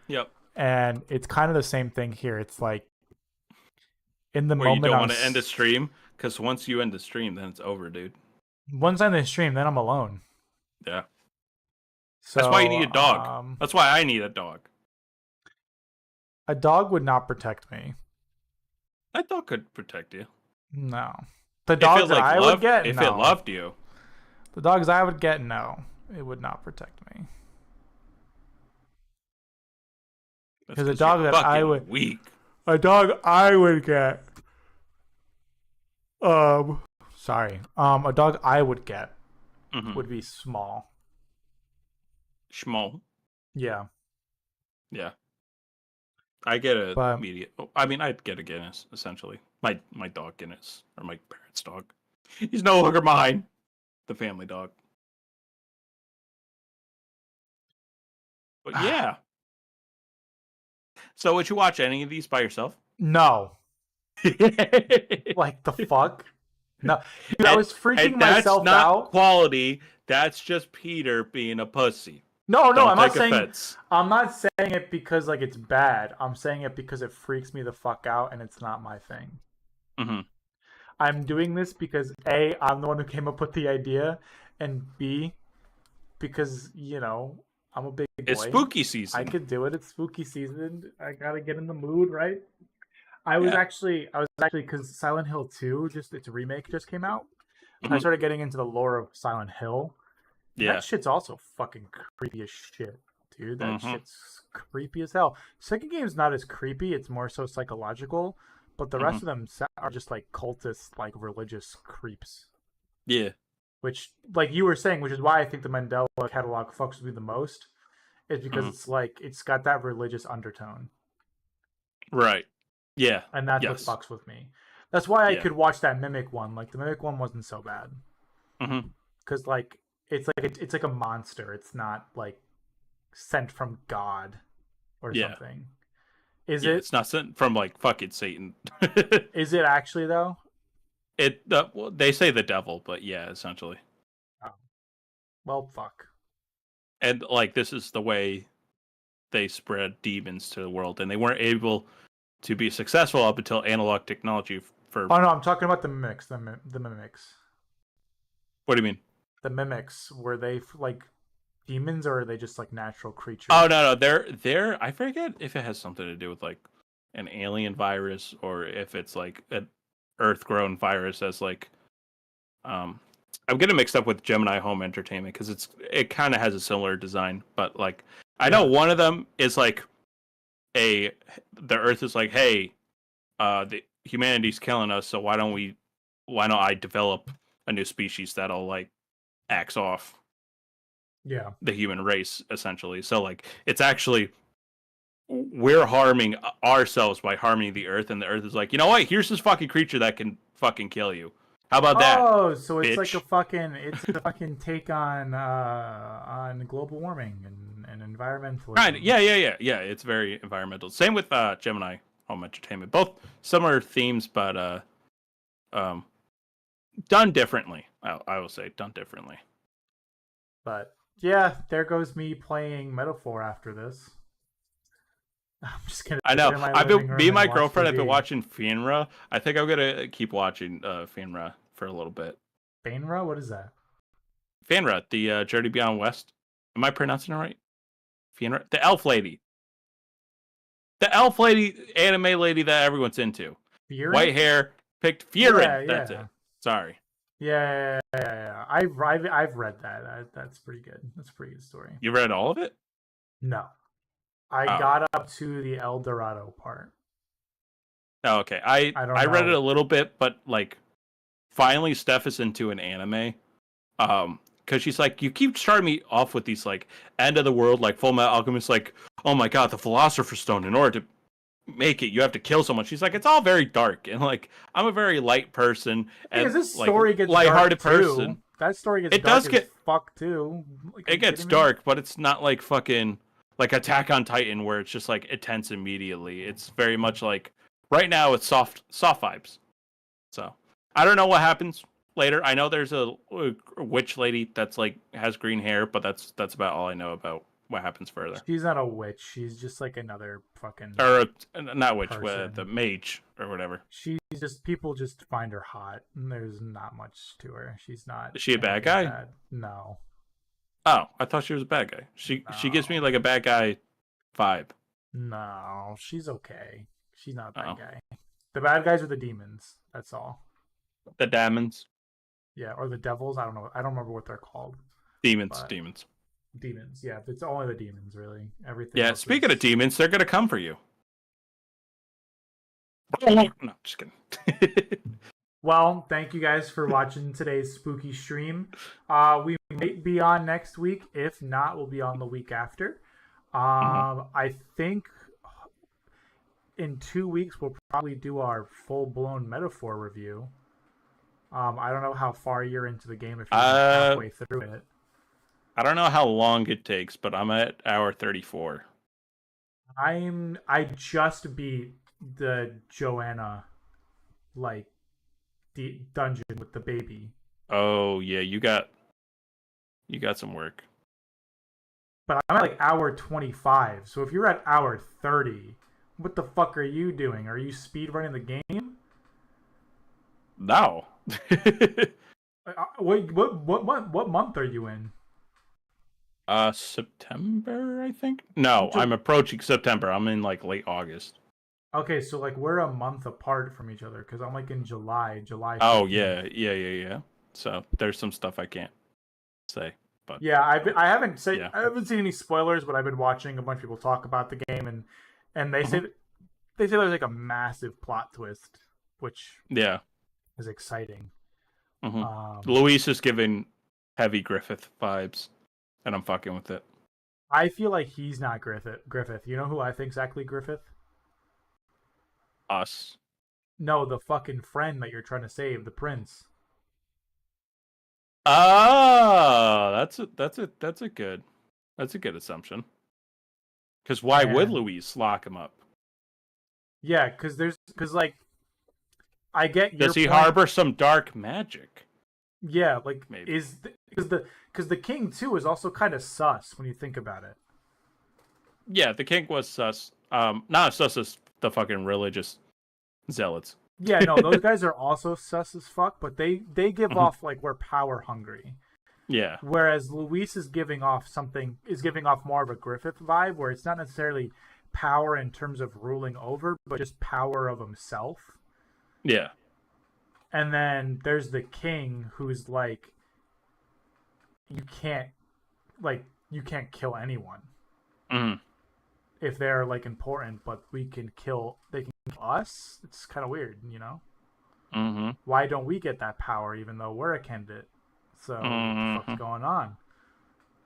S2: Yep.
S1: And it's kind of the same thing here. It's like in the
S2: Where you
S1: moment
S2: don't want to end a stream, because once you end the stream, then it's over, dude.
S1: once I'm in the stream, then I'm alone.
S2: Yeah.
S1: So
S2: That's why you need a dog. That's why I need a dog.
S1: A dog would not protect me.
S2: That dog could protect you.
S1: No. The dogs that I would get,
S2: if
S1: no.
S2: it loved you.
S1: The dogs I would get, no. It would not protect me. Because a dog that I would
S2: weak.
S1: A dog I would get. Sorry. A dog I would get would be small.
S2: Small.
S1: Yeah.
S2: Yeah. I get a medium. I mean, I'd get a Guinness, essentially. My dog Guinness, or my parents' dog. He's no longer mine. The family dog. But yeah. So would you watch any of these by yourself?
S1: No. Like the fuck? No. Dude, I was freaking myself
S2: that's not
S1: out.
S2: Quality. That's just Peter being a pussy.
S1: No,
S2: Don't
S1: I'm not
S2: take
S1: saying
S2: offense.
S1: I'm not saying it because like it's bad. I'm saying it because it freaks me the fuck out and it's not my thing.
S2: Mm-hmm.
S1: I'm doing this because A, I'm the one who came up with the idea, and B, because, you know, I'm a big boy.
S2: It's spooky season.
S1: I could do it. It's spooky season. I gotta get in the mood, right? I was actually because Silent Hill 2 its remake just came out. I started getting into the lore of Silent Hill.
S2: Yeah.
S1: That shit's also fucking creepy as shit, dude. That shit's creepy as hell. Second game's not as creepy. It's more so psychological. But the rest of them are just like cultist, like religious creeps.
S2: Yeah.
S1: Which, like you were saying, which is why I think the Mandela catalog fucks with me the most, is because
S2: Mhm.
S1: it's like it's got that religious undertone,
S2: Right. Yeah.
S1: and that's what
S2: Yes.
S1: fucks with me. That's why I
S2: Yeah.
S1: could watch that Mimic one. Like the Mimic one wasn't so bad
S2: Hmm.
S1: because like it's like a monster. It's not like sent from God or
S2: Yeah.
S1: something. Is
S2: Yeah.
S1: it?
S2: It's not sent from like fucking Satan.
S1: Is it actually though?
S2: Well, they say the devil, but yeah, essentially.
S1: Oh, well, fuck.
S2: And like this is the way they spread demons to the world, and they weren't able to be successful up until analog technology for.
S1: Oh no, I'm talking about the mimics. The mimics.
S2: What do you mean?
S1: The mimics. Were they like demons or are they just like natural creatures?
S2: Oh no, they're. I forget if it has something to do with like an alien virus or if it's like an Earth-grown virus as like. Um, I'm getting mixed up with Gemini Home Entertainment because it kind of has a similar design, but like I know
S1: Yeah.
S2: one of them is like the Earth is like, hey, the humanity's killing us, so why don't I develop a new species that'll like axe off
S1: Yeah.
S2: the human race essentially. So like it's actually we're harming ourselves by harming the Earth, and the Earth is like, you know what? Here's this fucking creature that can fucking kill you. How about that,
S1: Oh, so it's like
S2: bitch?
S1: it's a fucking take on global warming and environmentalism.
S2: Kind of, yeah. It's very environmental. Same with Gemini Home Entertainment. Both similar themes, but um, done differently. I will say done differently.
S1: But yeah, there goes me playing Metaphor after this. I'm just gonna
S2: I
S1: sit
S2: know.
S1: in my
S2: I've
S1: living
S2: been
S1: room
S2: me and
S1: and
S2: my
S1: watch
S2: girlfriend have been
S1: TV.
S2: watching Finra. I think I'm gonna keep watching Finra for a little bit.
S1: Bainra? What is that?
S2: Finra, the Journey Beyond West. Am I pronouncing it right? Finra, the elf lady, anime lady that everyone's into.
S1: Furin?
S2: White hair, picked
S1: Yeah,
S2: Furin. That's it.
S1: yeah.
S2: Sorry,
S1: Yeah. I've read that. That's pretty good. That's a pretty good story.
S2: you read all of it?
S1: No, I
S2: Oh,
S1: got up to the El Dorado part.
S2: oh okay. I
S1: I don't
S2: I read it
S1: know.
S2: a little bit, but like finally Steph is into an anime. Because she's like, you keep starting me off with these like end of the world, like Full Metal Alchemist, like, oh my god, the Philosopher's Stone. In order to make it, you have to kill someone. She's like, it's all very dark, and like, I'm a very light person
S1: Because
S2: and
S1: this
S2: like
S1: story gets
S2: lighthearted
S1: dark too.
S2: person.
S1: That story gets
S2: It
S1: dark
S2: does
S1: as
S2: get
S1: fuck too. Like, are
S2: it
S1: you
S2: gets
S1: kidding me?
S2: dark, but it's not like fucking like Attack on Titan where it's just like intense immediately. It's very much like right now it's soft vibes. So I don't know what happens later. I know there's a witch lady that's like has green hair, but that's about all I know about what happens further.
S1: She's not a witch. She's just like another fucking
S2: Or not witch, the
S1: person.
S2: mage or whatever.
S1: She's just people just find her hot. And there's not much to her. She's not
S2: Is she a bad
S1: anything
S2: guy?
S1: bad. No,
S2: Oh, I thought she was a bad guy. She gives me
S1: no,
S2: like a bad guy vibe.
S1: no. She's okay. She's not a bad
S2: Oh,
S1: guy. The bad guys are the demons. That's all.
S2: the demons,
S1: Yeah, or the devils. I don't know. I don't remember what they're called.
S2: demons,
S1: But
S2: demons.
S1: demons. Yeah, it's only the demons really. Everything
S2: Yeah,
S1: else
S2: speaking of
S1: is
S2: demons, they're gonna come for you. No, just kidding.
S1: Well, thank you guys for watching today's spooky stream. We might be on next week. If not, we'll be on the week after. I think in 2 weeks we'll probably do our full-blown Metaphor review. I don't know how far you're into the game if you're halfway through it.
S2: I don't know how long it takes, but I'm at hour 34.
S1: I just beat the Joanna like dungeon with the baby.
S2: Oh yeah, you got some work.
S1: But I'm at like hour 25. So if you're at hour 30, what the fuck are you doing? Are you speedrunning the game?
S2: No.
S1: What month are you in?
S2: September, I think. No, I'm approaching September. I'm in like late August.
S1: Okay, so like we're a month apart from each other because I'm like in July.
S2: Oh
S1: 15th.
S2: yeah. So there's some stuff I can't say, but
S1: Yeah, I haven't said
S2: yeah.
S1: I haven't seen any spoilers, but I've been watching a bunch of people talk about the game and they say there's like a massive plot twist, which
S2: Yeah.
S1: is exciting.
S2: Luis is giving heavy Griffith vibes, and I'm fucking with it.
S1: I feel like he's not Griffith. You know who I think's actually Griffith?
S2: Us.
S1: No, the fucking friend that you're trying to save, the prince.
S2: Oh, that's a good assumption. Because why would
S1: And
S2: Louise lock him up?
S1: yeah, because like I get your
S2: Does he
S1: point.
S2: harbor some dark magic?
S1: Yeah, like
S2: Maybe.
S1: is because the king too is also kind of sus when you think about it.
S2: Yeah, the king was sus. Not as sus as the fucking religious zealots.
S1: Yeah, no, those guys are also sus as fuck, but they give
S2: Mhm.
S1: off like we're power hungry.
S2: Yeah.
S1: Whereas Luis is giving off more of a Griffith vibe, where it's not necessarily power in terms of ruling over, but just power of himself.
S2: Yeah.
S1: And then there's the king, who's like, you can't you can't kill anyone
S2: Mm.
S1: if they're like important, but they can kill us. It's kind of weird, you know.
S2: Mm-hmm.
S1: Why don't we get that power even though we're a candidate? So what the fuck's
S2: Mm-hmm.
S1: going on?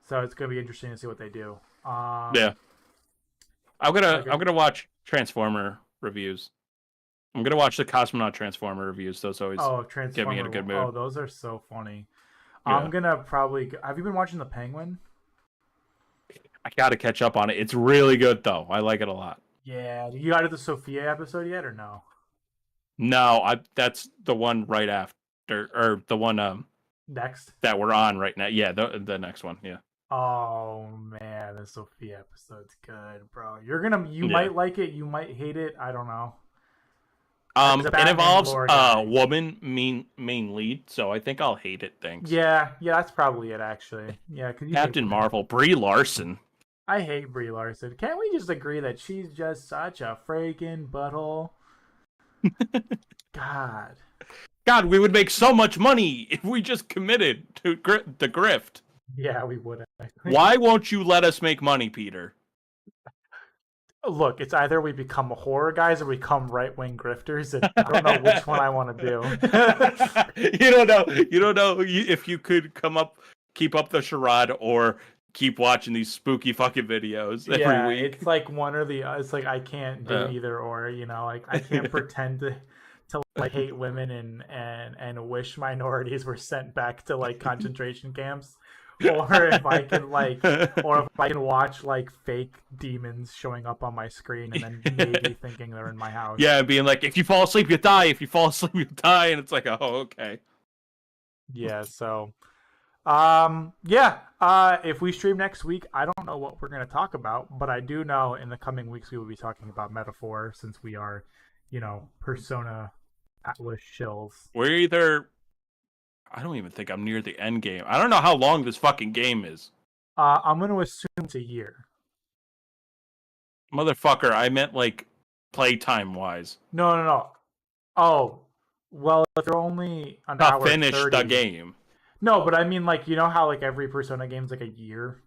S1: So it's gonna be interesting to see what they do.
S2: Yeah. I'm
S1: like
S2: gonna watch Transformer reviews. I'm gonna watch the Cosmonaut Transformer reviews. Those always
S1: oh,
S2: get me in a
S1: Transformer.
S2: good
S1: Oh,
S2: mood.
S1: those are so funny. I'm
S2: Yeah.
S1: gonna probably. Have you been watching The Penguin?
S2: I gotta catch up on it. It's really good though. I like it a lot.
S1: Yeah. You got to the Sophia episode yet, or no?
S2: No, that's the one right after, or the one
S1: Next.
S2: that we're on right now. Yeah, the next one. Yeah.
S1: Oh man, the Sophia episode's good, bro. You
S2: Yeah.
S1: might like it, you might hate it. I don't know. As a
S2: It
S1: Batman
S2: involves
S1: lore
S2: a
S1: guy.
S2: woman main lead, so I think I'll hate it. Thanks.
S1: Yeah, that's probably it actually. Yeah, because
S2: Captain Marvel, Brie Larson.
S1: I hate Brie Larson. Can't we just agree that she's just such a freaking butthole? God.
S2: God, we would make so much money if we just committed to the grift.
S1: Yeah, we would.
S2: Why won't you let us make money, Peter?
S1: Look, it's either we become horror guys or we become right wing grifters, and I don't know which one I want to do.
S2: You don't know. You don't know if you could keep up the charade, or keep watching these spooky fucking videos every week.
S1: It's like one or the. It's like I can't do
S2: Yeah.
S1: either or. You know, like I can't pretend to like hate women and wish minorities were sent back to like concentration camps, or if I can watch like fake demons showing up on my screen and then maybe thinking they're in my house.
S2: Yeah, being like, if you fall asleep, you die. If you fall asleep, you die. And it's like, oh, okay.
S1: Yeah. So, if we stream next week, I don't know what we're going to talk about, but I do know in the coming weeks we will be talking about Metaphor, since we are, Persona Atlas shills.
S2: We're either. I don't even think I'm near the end game. I don't know how long this fucking game is.
S1: I'm going to assume it's a year.
S2: Motherfucker, I meant like playtime wise.
S1: No. Oh, well, if they're only an
S2: To
S1: hour
S2: finish
S1: 30.
S2: the game.
S1: No, but I mean, like, you know how like every Persona game's like a year.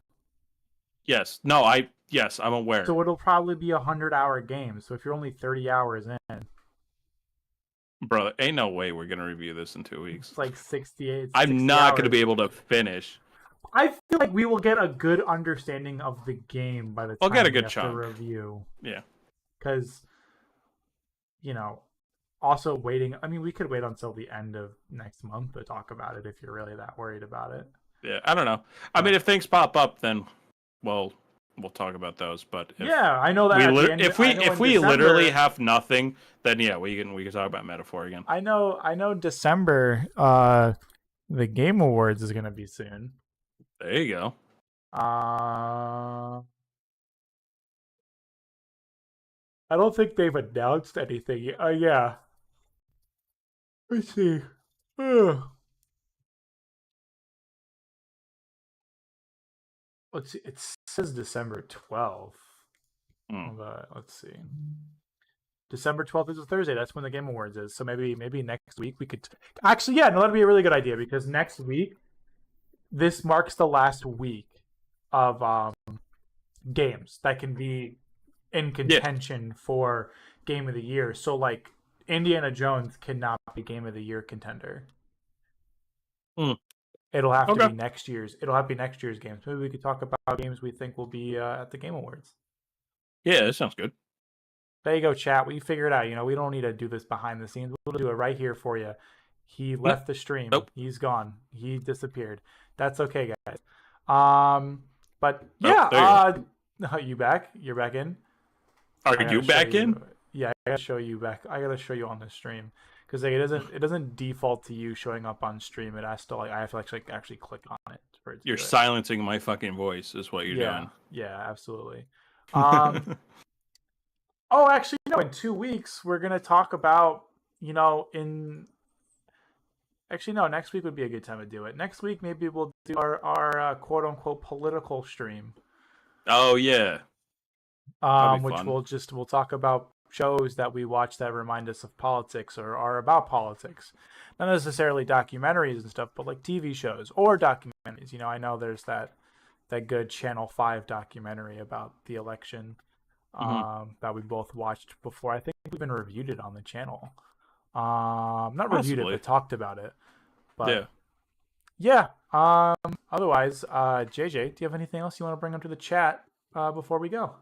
S2: Yes. No, yes, I'm aware.
S1: So it'll probably be a 100-hour game. So if you're only 30 hours in,
S2: Brother, ain't no way we're gonna review this in 2 weeks.
S1: it's like 68.
S2: I'm
S1: 60
S2: not
S1: hours.
S2: gonna be able to finish.
S1: I feel like we will get a good understanding of the game by the time
S2: We'll get a good
S1: we have
S2: chunk.
S1: to review.
S2: Yeah.
S1: Because, also waiting. I mean, we could wait until the end of next month to talk about it if you're really that worried about it.
S2: Yeah, I don't know. I mean, if things pop up, then, well, we'll talk about those. But if
S1: I know that.
S2: if we literally have nothing, then yeah, we can talk about Metaphor again.
S1: I know. December, the Game Awards is gonna be soon.
S2: There you go.
S1: I don't think they've announced anything yet. Yeah. Let's see. Let's see. It says December 12th. Let's see. December 12th is a Thursday. That's when the Game Awards is. So maybe next week we could. Actually, yeah, no, that'd be a really good idea, because next week, this marks the last week of games that can be in contention for Game of the Year. So, like, Indiana Jones cannot be Game of the Year contender. It'll have to
S2: Okay.
S1: be next year's. It'll have to be next year's games. Maybe we could talk about games we think will be at the Game Awards.
S2: Yeah, that sounds good.
S1: There you go, chat. We figured it out. We don't need to do this behind the scenes. We'll do it right here for you. He left the stream.
S2: Nope.
S1: He's gone. He disappeared. That's okay, guys. But
S2: Oh,
S1: yeah. You back? You're back in.
S2: Are you back in?
S1: Yeah, I gotta show you back. I gotta show you on the stream because it doesn't default to you showing up on stream. It has to I have to actually click on it for it to
S2: You're
S1: do it.
S2: silencing my fucking voice. Is what you're doing.
S1: Yeah, absolutely. Actually, in 2 weeks we're gonna talk about Actually, no. Next week would be a good time to do it. Next week, maybe we'll do our quote unquote political stream.
S2: Oh yeah.
S1: Which
S2: fun.
S1: we'll talk about shows that we watch that remind us of politics or are about politics. Not necessarily documentaries and stuff, but like TV shows or documentaries. I know there's that good Channel 5 documentary about the election that we both watched before. I think we even reviewed it on the channel. Not reviewed it, but talked about it. But yeah. Otherwise, JJ, do you have anything else you want to bring up to the chat before we go?